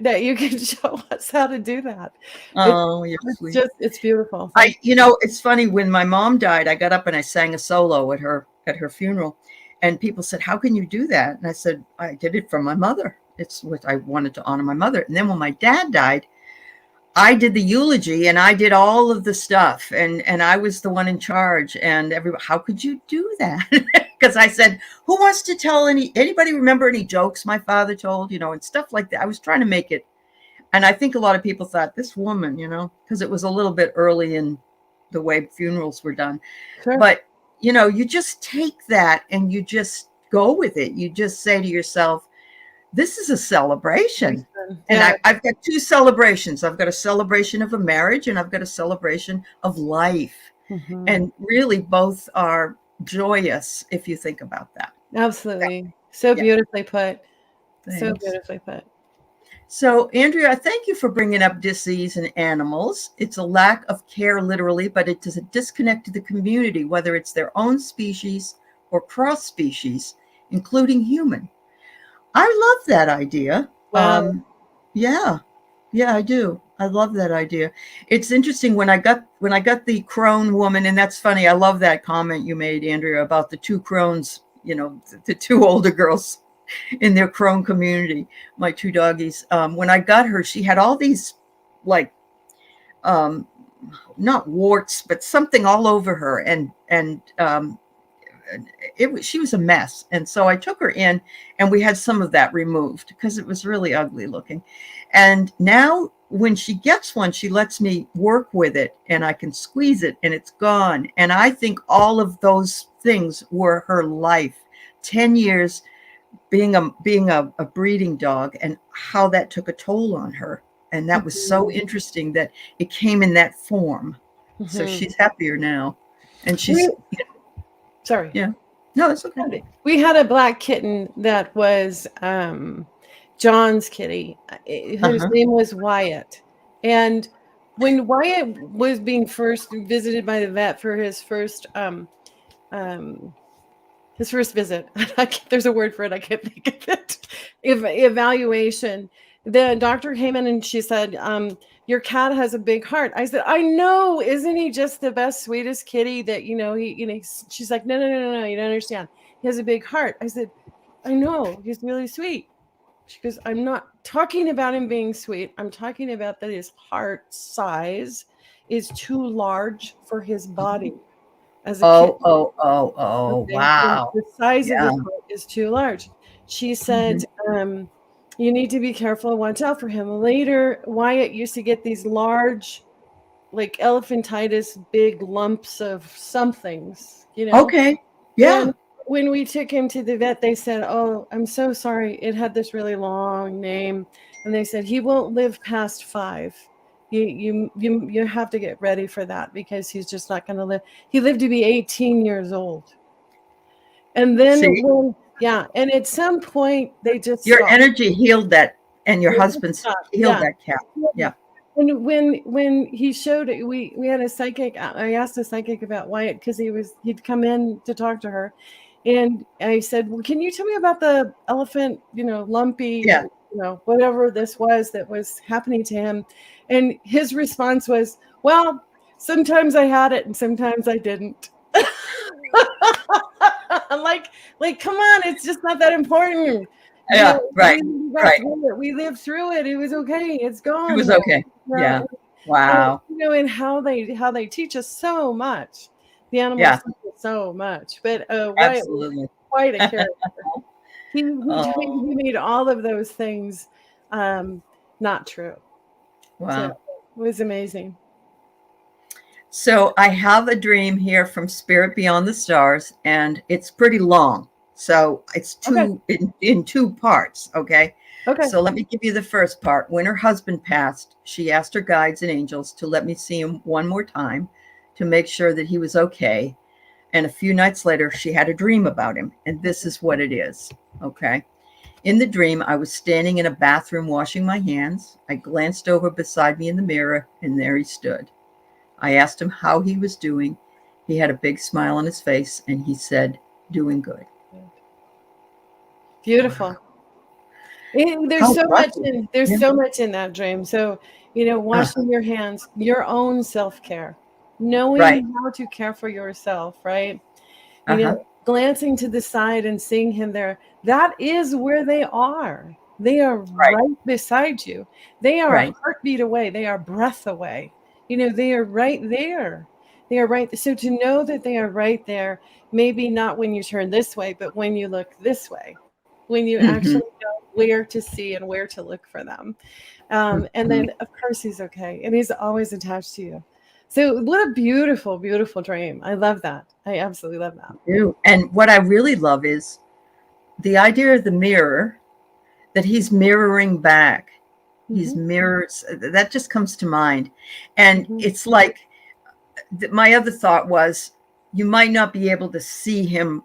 that you can show us how to do that. It's Oh, you're it's sweet. just it's beautiful. Thank It's funny, when my mom died, I got up and I sang a solo at her funeral, and people said, "How can you do that?" And I said, "I did it for my mother. It's what I wanted to honor my mother." And then when my dad died, I did the eulogy and I did all of the stuff, and I was the one in charge. And everybody, how could you do that? Because I said, "Who wants to tell anybody remember any jokes my father told, and stuff like that." I was trying to make it. And I think a lot of people thought, this woman, because it was a little bit early in the way funerals were done. you. Sure. But, you just take that and you just go with it. You just say to yourself, this is a celebration. And Yeah. I've got two celebrations. I've got a celebration of a marriage and I've got a celebration of life. Mhm. And really both are joyous if you think about that. Absolutely. So Yeah, beautifully put. So thanks. beautifully put. So, Andrea, thank you for bringing up disease in animals. It's a lack of care, literally, but it is a disconnect to the community, whether it's their own species or cross species, including human. I love that idea. Wow. Yeah, yeah, I do. I love that idea. It's interesting when I got the crone woman, and that's funny. I love that comment you made, Andrea, about the two crones. The two older girls in their crone community, my two doggies. When I got her, she had all these, like, um, not warts, but something all over her, and she was a mess. And so I took her in, and we had some of that removed because it was really ugly looking. And now when she gets one, she lets me work with it, and I can squeeze it, and it's gone. And I think all of those things were her life. 10 years being a breeding dog, and how that took a toll on her. And that was so interesting that it came in that form. So Mhm. she's happier now. And We she's, sorry. yeah. No, it's okay. We had a black kitten that was John's kitty, whose Uh-huh. name was Wyatt. And when Wyatt was being first visited by the vet for his first visit, there's a word for it, I can't think of it. Evaluation. The doctor came in and she said, "Your cat has a big heart." I said, "I know, isn't he just the best, sweetest kitty that she's like, "No, no, no, no, no, you don't understand. He has a big heart." I said, "I know, he's really sweet." She goes, "I'm not talking about him being sweet. I'm talking about that his heart size is too large for his body as a Oh, kitten." oh, oh, oh, Okay, wow. the size of Yeah. his heart is too large. She said, Mhm. "You need to be careful and watch out for him." Later, Wyatt used to get these large, like elephantitis, big lumps of somethings. Okay. Yeah. And when we took him to the vet, they said, "Oh, I'm so sorry. It had this really long name." And they said, "He won't live past 5. You have to get ready for that because he's just not going to live." He lived to be 18 years old. And then See, and at some point they just your stopped. energy healed that, and your They just husband's stopped. healed Yeah. that cat. Yeah. When he showed it, we had a psychic. I asked a psychic about Wyatt because he'd come in to talk to her, and I said, "Well, can you tell me about the elephant? Lumpy, Yeah. whatever this was that was happening to him." And his response was, "Well, sometimes I had it and sometimes I didn't." like, come on, it's just not that important. Yeah. Right. We got Right. through it. We lived through it. It was okay. It's It gone was now. okay. Yeah. Yeah. Wow. And how they teach us so much. The animals Yeah. teach us so much. But Wyatt was Absolutely. quite a character. He Oh, made all of those things not true. So it wow. was amazing. So I have a dream here from Spirit Beyond the Stars, and it's pretty long. So it's Okay. in two parts. Okay. Okay. So let me give you the first part. When her husband passed, she asked her guides and angels to let me see him one more time to make sure that he was okay. And a few nights later, she had a dream about him. And this is what it is. Okay. In the dream, I was standing in a bathroom washing my hands. I glanced over beside me in the mirror, and there he stood. I asked him how he was doing. He had a big smile on his face, and he said, "Doing good." Beautiful. Wow. There's How so much lucky. in there's Yeah. so much in that dream. So, Uh, washing your hands, your own self-care, right. knowing how to care for yourself, right? Uh-huh. Glancing to the side and seeing him there, that is where they are. They are Right. right beside you. They are a Right. heartbeat away. They are breath away. They are right there. They are right. So to know that they are right there, maybe not when you turn this way, but when you look this way, when you Hmm. actually know where to see and where to look for them. And Hmm. then, of course, he's okay. And he's always attached to you. So what a beautiful, beautiful dream. I love that. I absolutely love that. And what I really love is the idea of the mirror, that he's mirroring back. He's Hmm. mirrors. That just comes to mind. And Hmm. it's like, my other thought was, you might not be able to see him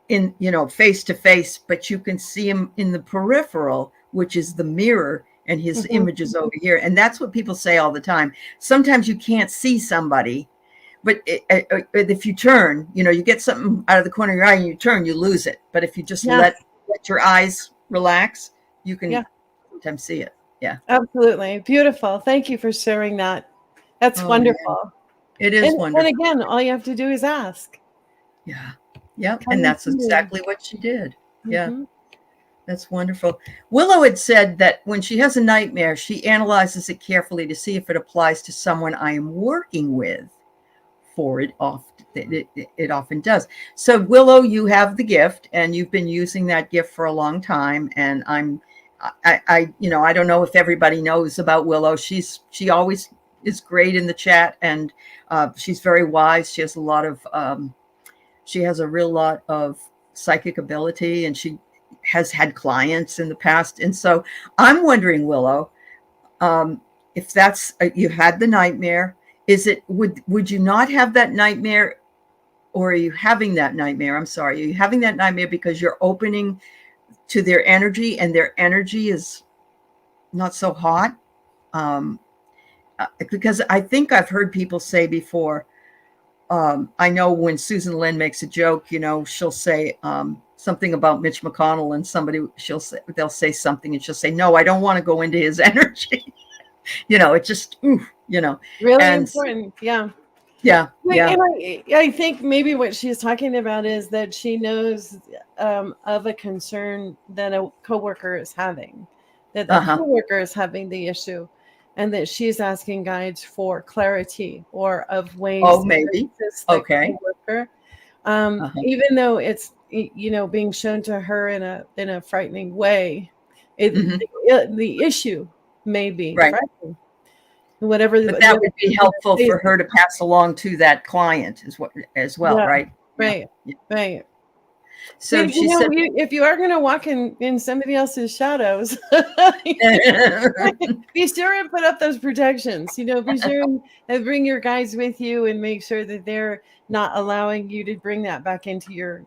in, face to face, but you can see him in the peripheral, which is the mirror, and his Hmm. image is over here. And that's what people say all the time. Sometimes you can't see somebody, but if you turn, you get something out of the corner of your eye and you turn, you lose it. But if you just Yeah. let your eyes relax, you can Yeah. sometimes see it. Yeah. Absolutely. Beautiful. Thank you for sharing that. That's Oh man, wonderful. it is And wonderful. again, all you have to do is ask. Yeah. Yeah. Come And and that's see me. exactly what she did. Yeah. Hmm. That's wonderful. Willow had said that when she has a nightmare, she analyzes it carefully to see if it applies to someone I am working with. For it often does. So Willow, you have the gift, and you've been using that gift for a long time. And I don't know if everybody knows about Willow. She always is great in the chat, and she's very wise. She has a real lot of psychic ability, and she has had clients in the past. And so I'm wondering, Willow, um, if that's you had the nightmare, is it would you not have that nightmare, or are you having that nightmare? I'm sorry, are you having that nightmare because you're opening to their energy, and their energy is not so hot? Um, because I think I've heard people say before, I know when Susan Lynn makes a joke, she'll say something about Mitch McConnell, and they'll say something, and she'll say, "No, I don't want to go into his energy." It just, Really and important. Yeah. yeah, yeah, And I think maybe what she's talking about is that she knows of a concern that a coworker is having, that a uh-huh. coworker is having the issue, and that she's asking guides for clarity or of ways Oh, to maybe. assist the Okay. coworker, Uh-huh. even though it's being shown to her in a frightening way. Hmm. The issue may be Right. frightening, whatever But the that other would be person helpful is for her facing. to pass along to that client as well, Yeah, right? Yeah. right, Yeah. right. So she said, If you are going to walk in somebody else's shadows, be sure and put up those protections. Be sure and bring your guides with you and make sure that they're not allowing you to bring that back into your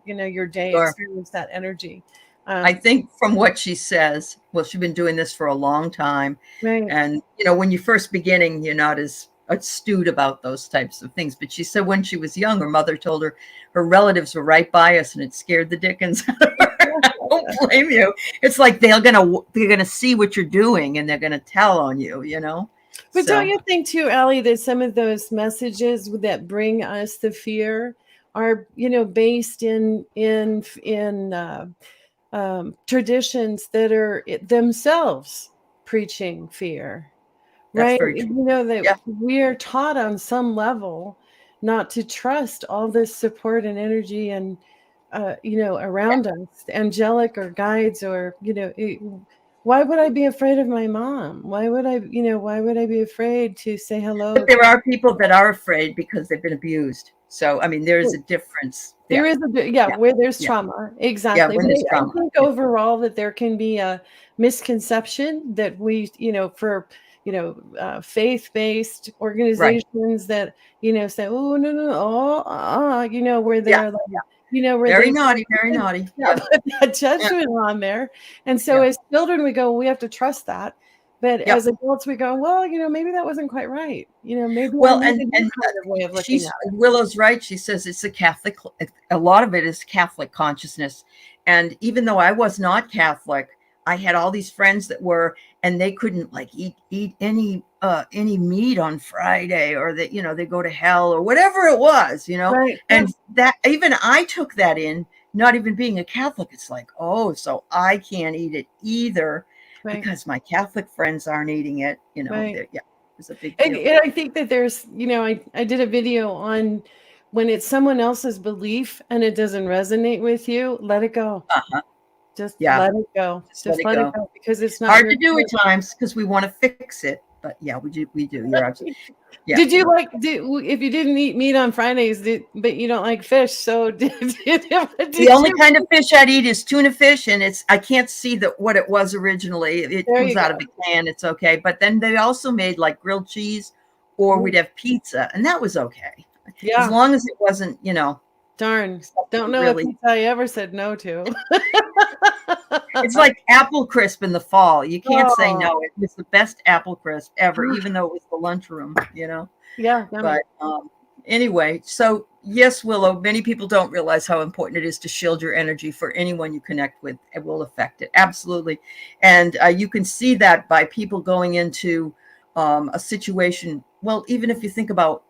day, sure. experience that energy. I Um, think from what she says, well, she's been doing this for a long time. right. And, when you're first beginning, you're not as astute about those types of things. But she said when she was young, her mother told her her relatives were right by us, and it scared the dickens out of her. I don't blame you. It's like they're gonna see what you're doing, and they're gonna tell on you. But don't So you think too, Aley, that some of those messages that bring us the fear are, based in traditions that are themselves preaching fear, that's right? very true. That Yeah. we are taught on some level not to trust all this support and energy and around us, angelic or guides, or why would I be afraid of my mom? Why would I be afraid to say But hello? there are people that are afraid because they've been abused. So I mean, there is a difference There there. is yeah, Yeah. where there's Yeah. trauma, Yeah. exactly. When But there's I trauma. think Yeah. overall that there can be a misconception that we, for faith-based Right. organizations that say, oh no no, oh where Yeah. they're like, where Very they naughty. Very naughty. yeah, Yeah. put that Yeah. judgment on there. And so Yeah. as children, we go, we have to trust that. But Yep. as adults, we go, well, maybe that wasn't quite right. Maybe I Well, need a new kind of way of looking she's at it. Willow's right. She says it's a lot of it is Catholic consciousness. And even though I was not Catholic, I had all these friends that were, and they couldn't like eat any meat on Friday, or that, they go to hell or whatever it was, Right. and that even I took that in, not even being a Catholic. It's like, oh, so I can't eat it either Right. because my Catholic friends aren't eating it, Right. Yeah, it's a big And, deal. and I think that there's, I did a video on when it's someone else's belief and it doesn't resonate with you, let it go. Uh-huh. Just Yeah. let it go. Just let it go. Because it's not Hard your to do truth. at times because we want to fix it, but yeah, we do. You're absolutely. Yeah. Did you if you didn't eat meat on Fridays, but you don't like fish, so The only kind of fish I'd eat is tuna fish, and I can't see what it was originally. It There comes you out go. of a can. It's okay. But then they also made like grilled cheese, or we'd have pizza, and that was okay. Yeah. As long as it wasn't, Darn. Don't know really. a pizza I ever said no to. It's like apple crisp in the fall. You can't say no. It was the best apple crisp ever, even though it was the lunchroom, Yeah. But anyway, so yes, Willow, many people don't realize how important it is to shield your energy for anyone you connect with. It will affect it. Absolutely. And you can see that by people going into a situation. Well, even if you think about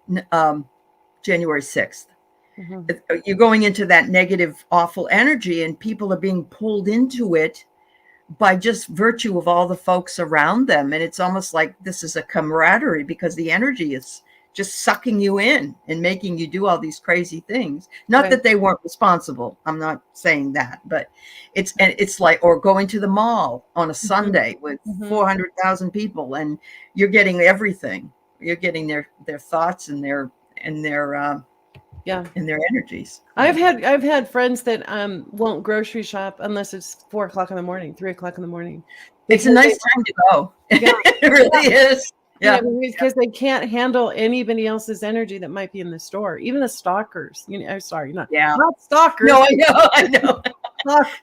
January 6th, you're going into that negative, awful energy, and people are being pulled into it by just virtue of all the folks around them. And it's almost like this is a camaraderie because the energy is just sucking you in and making you do all these crazy things. Not that they weren't responsible. I'm not saying that, but it's like, or going to the mall on a Sunday with 400,000 people, and you're getting everything. You're getting their thoughts and their and their energies. I've had friends that won't grocery shop unless it's 4 o'clock in the morning, 3 o'clock in the morning. It's a nice time to go. It really is. Yeah. Because they can't handle anybody else's energy that might be in the store, even the stalkers. Sorry, not stalkers. No, I know.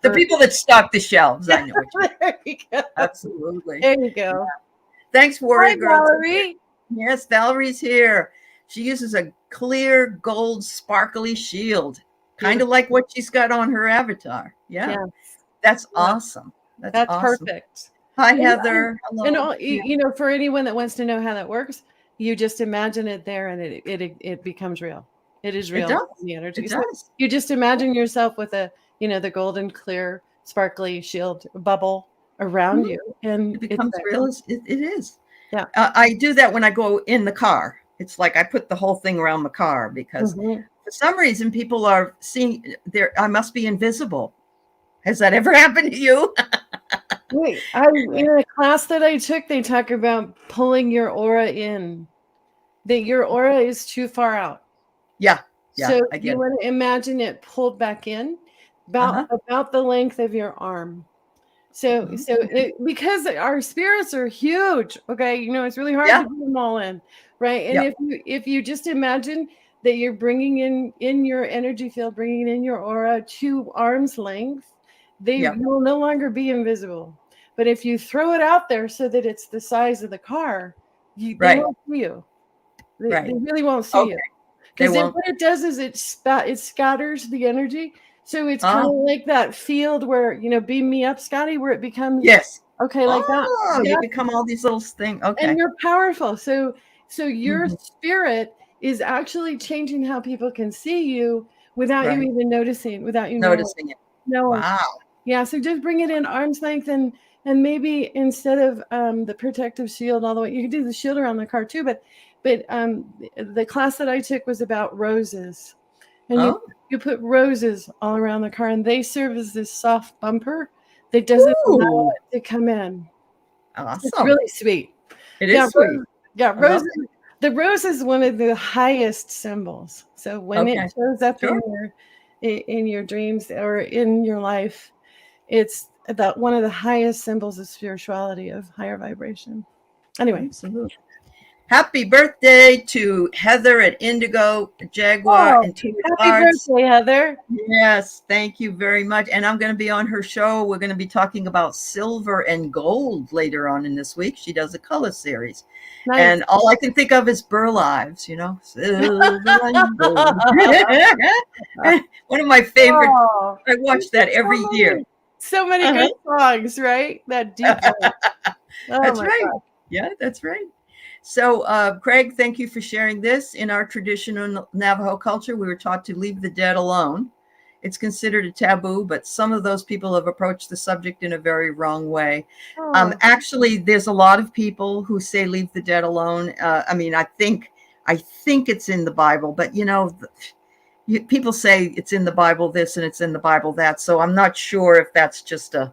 The people that stock the shelves. I know what there you go. Absolutely. There you go. Yeah. Thanks, Warrior Girl. Valerie. Yes, Valerie's here. She uses a clear gold sparkly shield, kind of like what she's got on her avatar. Yeah. Yes. That's awesome. That's awesome. Perfect. Hi, Heather. Hello. And for anyone that wants to know how that works, you just imagine it there, and it becomes real. It is real. It does. The energy. It so does. you just imagine yourself with the golden clear sparkly shield bubble around you, and it becomes real. It is. Yeah. I do that when I go in the car. It's like I put the whole thing around the car because for some reason people are seeing there. I must be invisible. Has that ever happened to you? Wait, in a class that I took, they talk about pulling your aura in. That your aura is too far out. Yeah. So you want to imagine it pulled back in, about the length of your arm. So because our spirits are huge, okay, it's really hard to put them all in, right? And if you just imagine that you're bringing in your energy field, bringing in your aura to arm's length, they will no longer be invisible. But if you throw it out there so that it's the size of the car, they won't see you. They really won't see you. Because then what it does is it scatters the energy. So it's kind of like that field where, beam me up, Scotty, where it becomes okay, like that. You become all these little things. Okay. And you're powerful. So your spirit is actually changing how people can see you without you even noticing, without you noticing it. No. Wow. Yeah. So just bring it in arm's length, and maybe instead of the protective shield all the way, you can do the shield around the car too. But the class that I took was about roses, and you put roses all around the car, and they serve as this soft bumper that doesn't allow it to come in. Awesome. It's really sweet. It is sweet. Roses. The rose is one of the highest symbols. So when it shows up in your dreams or in your life, it's one of the highest symbols of spirituality, of higher vibration. Anyway. Absolutely. Happy birthday to Heather at Indigo Jaguar and Two Happy birthday, Heather. Yes, thank you very much. And I'm going to be on her show. We're going to be talking about silver and gold later on in this week. She does a color series. Nice. And all I can think of is Burl Ives, silver and gold. One of my favorite. I watch that every year. So many Uh-huh. good songs, right? That deep one. Oh That's my right. God. Yeah, that's right. So, Craig, thank you for sharing this. In our traditional Navajo culture, we were taught to leave the dead alone. It's considered a taboo, but some of those people have approached the subject in a very wrong way. Oh, Actually, there's a lot of people who say leave the dead alone. I mean, I think it's in the Bible, but people say it's in the Bible this and it's in the Bible that. So I'm not sure if that's just a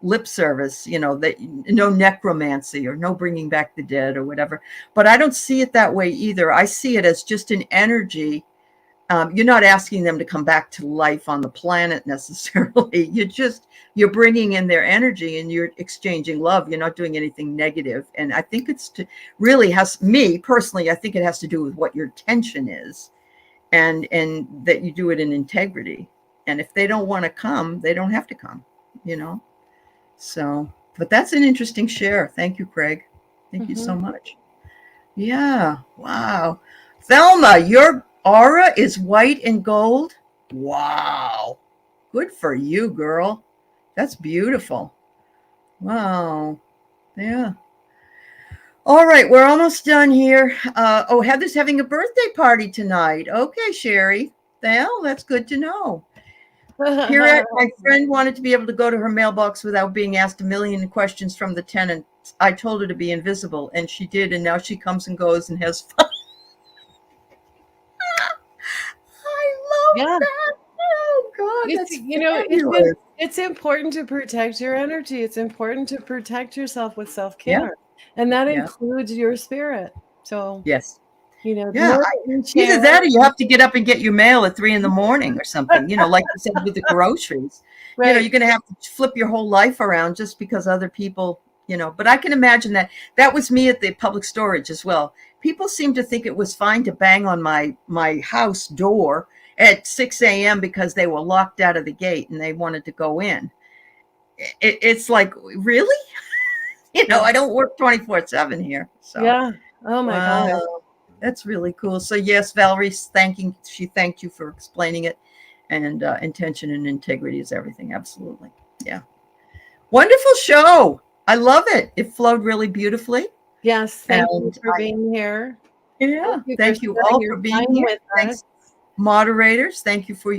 lip service, that no necromancy or no bringing back the dead or whatever. But I don't see it that way either. I see it as just an energy. You're not asking them to come back to life on the planet necessarily. You're bringing in their energy and you're exchanging love. You're not doing anything negative. And I think really has me personally, I think it has to do with what your intention is and that you do it in integrity. And if they don't want to come, they don't have to come, you know? So, but that's an interesting share. Thank you, Craig. Thank you so mhm. much. Yeah. Wow. Thelma, your aura is white and gold. Wow. Good for you, girl. That's beautiful. Wow. Yeah. All right. We're almost done here. Heather's having a birthday party tonight. Okay, Sherry. Well, that's good to know. Pierrette, my friend wanted to be able to go to her mailbox without being asked a million questions from the tenants. I told her to be invisible, and she did, and now she comes and goes and has fun. I love Yeah. that. Oh, God, It's, that's fabulous. it's important to protect your energy. It's important to protect yourself with Yeah, self-care. And that yeah, includes your spirit. So, yes. the Yeah, more that you either channel, that or you have to get up and get your mail at 3 in the morning or something, like you said with the groceries. You're right. going to have to flip your whole life around just because other people, but I can imagine that was me at the public storage as well. People seem to think it was fine to bang on my house door at 6 a.m. because they were locked out of the gate and they wanted to go in. It's like, really? Yeah. I don't work 24/7 here. So, Yeah. Oh my gosh. wow. That's really cool. So yes, Valerie's she thanked you for explaining it, and intention and integrity is everything. Absolutely, yeah. Wonderful show. I love it. It flowed really beautifully, Yes, thank you and for being here. yeah, Thank you for thank you sharing all your for being time here. with us. Thanks, moderators. Thank you for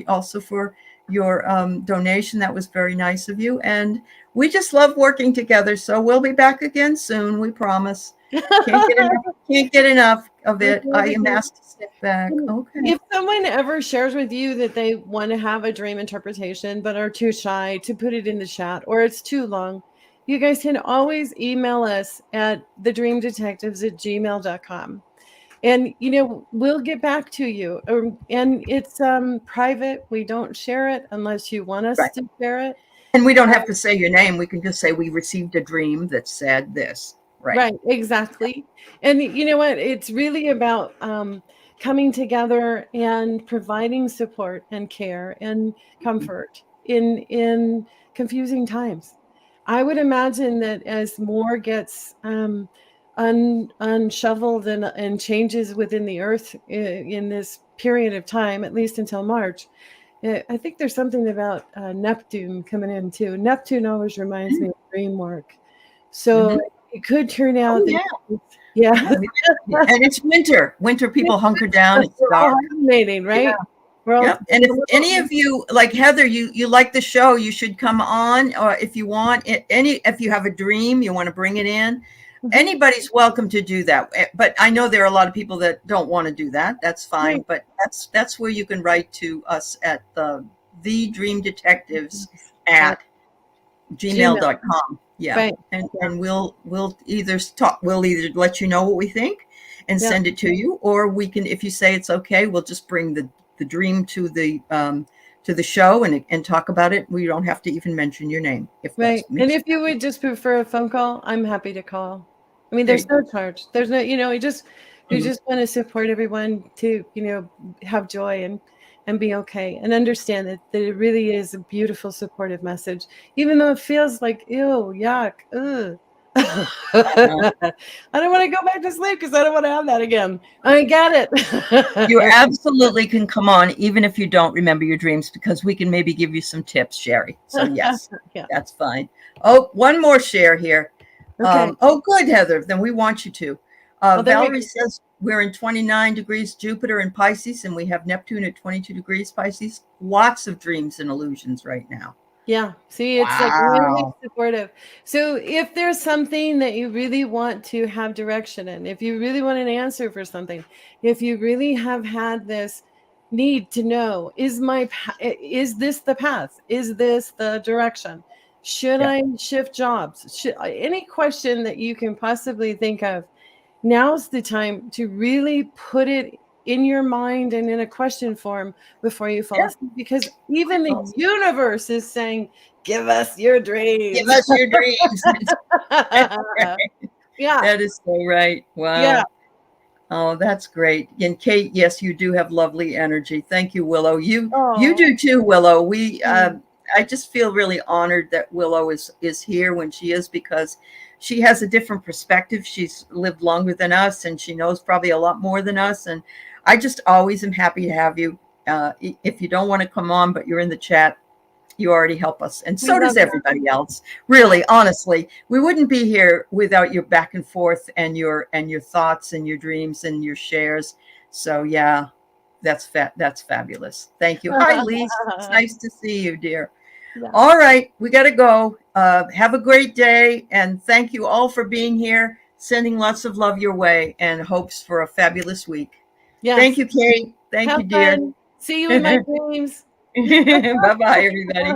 your donation. That was very nice of you, and we just love working together. So we'll be back again soon. We promise. Can't get enough. Can't get enough of it. I am asked to step back. Okay. If someone ever shares with you that they want to have a dream interpretation but are too shy to put it in the chat or it's too long, you guys can always email us at thedreamdetectives@gmail.com. And we'll get back to you. And it's private. We don't share it unless you want us Right. to share it. And we don't have to say your name. We can just say we received a dream that said this. Right. Right, exactly. And you know what? It's really about coming together and providing support and care and comfort in confusing times. I would imagine that as more gets unshoveled and changes within the earth in this period of time, at least until March, I think there's something about Neptune coming in too. Neptune always reminds me of dream work. So Mm-hmm. it could turn out Oh that, yeah. yeah, Yeah. And it's winter. Winter people hunker down. It's we're all dark. hibernating, Yeah. right? We're all Yep. And if any of you, like Heather, you like the show, you should come on. Or if you want if you have a dream, you want to bring it in. Mhm. Anybody's welcome to do that. But I know there are a lot of people that don't want to do that. That's fine. Right. But that's where you can write to us at the Dream Detectives At at Gmail, gmail.com. Yeah. right? And we'll either let you know what we think and Yeah, send it to you, or we can, if you say it's okay, we'll just bring the dream to the show and talk about it. We don't have to even mention your name if right. that And makes if you would just prefer a phone call, I'm happy to call. I mean, there's sense. no charge. There's no, we Mhm. just want to support everyone to, have joy and be okay and understand that it really is a beautiful supportive message, even though it feels like ew, yuck, ugh. Uh, I don't want to go back to sleep because I don't want to have that again. I get You it. absolutely can come on, even if you don't remember your dreams, because we can maybe give you some tips, Sherry. So yes, Yeah. that's fine. Oh, one more share here. Okay. Oh, good, Heather. Then we want you to. Well, there we Valerie go. says we're in 29 degrees Jupiter in Pisces, and we have Neptune at 22 degrees Pisces. Lots of dreams and illusions right now. Yeah. See, it's like really Wow. supportive. So if there's something that you really want to have direction in, if you really want an answer for something, if you really have had this need to know, is this the path? Is this the direction? Should Yeah. I shift jobs? Any question that you can possibly think of, now's the time to really put it in your mind and in a question form before you fall Yeah. asleep, because even Oh, the universe is saying, give us your give dreams. us your dreams. That's right. Yeah. That is so right. Yeah. Wow. Oh, that's great. And Kate, yes, you do have lovely energy. Thank you, Willow. You Oh. do too, Willow. We Mm. I just feel really honored that Willow is here when she is, because she has a different perspective. She's lived longer than us, and she knows probably a lot more than us. And I just always am happy to have you. If you don't want to come on, but you're in the chat, you already help us. And We so love does that. everybody else. Yeah. Really, honestly, we wouldn't be here without your back and forth and your thoughts and your dreams and your shares. So yeah, that's fabulous. Thank you. Hi, Lise. It's nice to see you, dear. Yeah. All right, we got to go. Have a great day, and thank you all for being here. Sending lots of love your way and hopes for a fabulous week. Thank Yes. you, Kate. Thank Have you, dear. fun. See you in my dreams. Bye bye, everybody.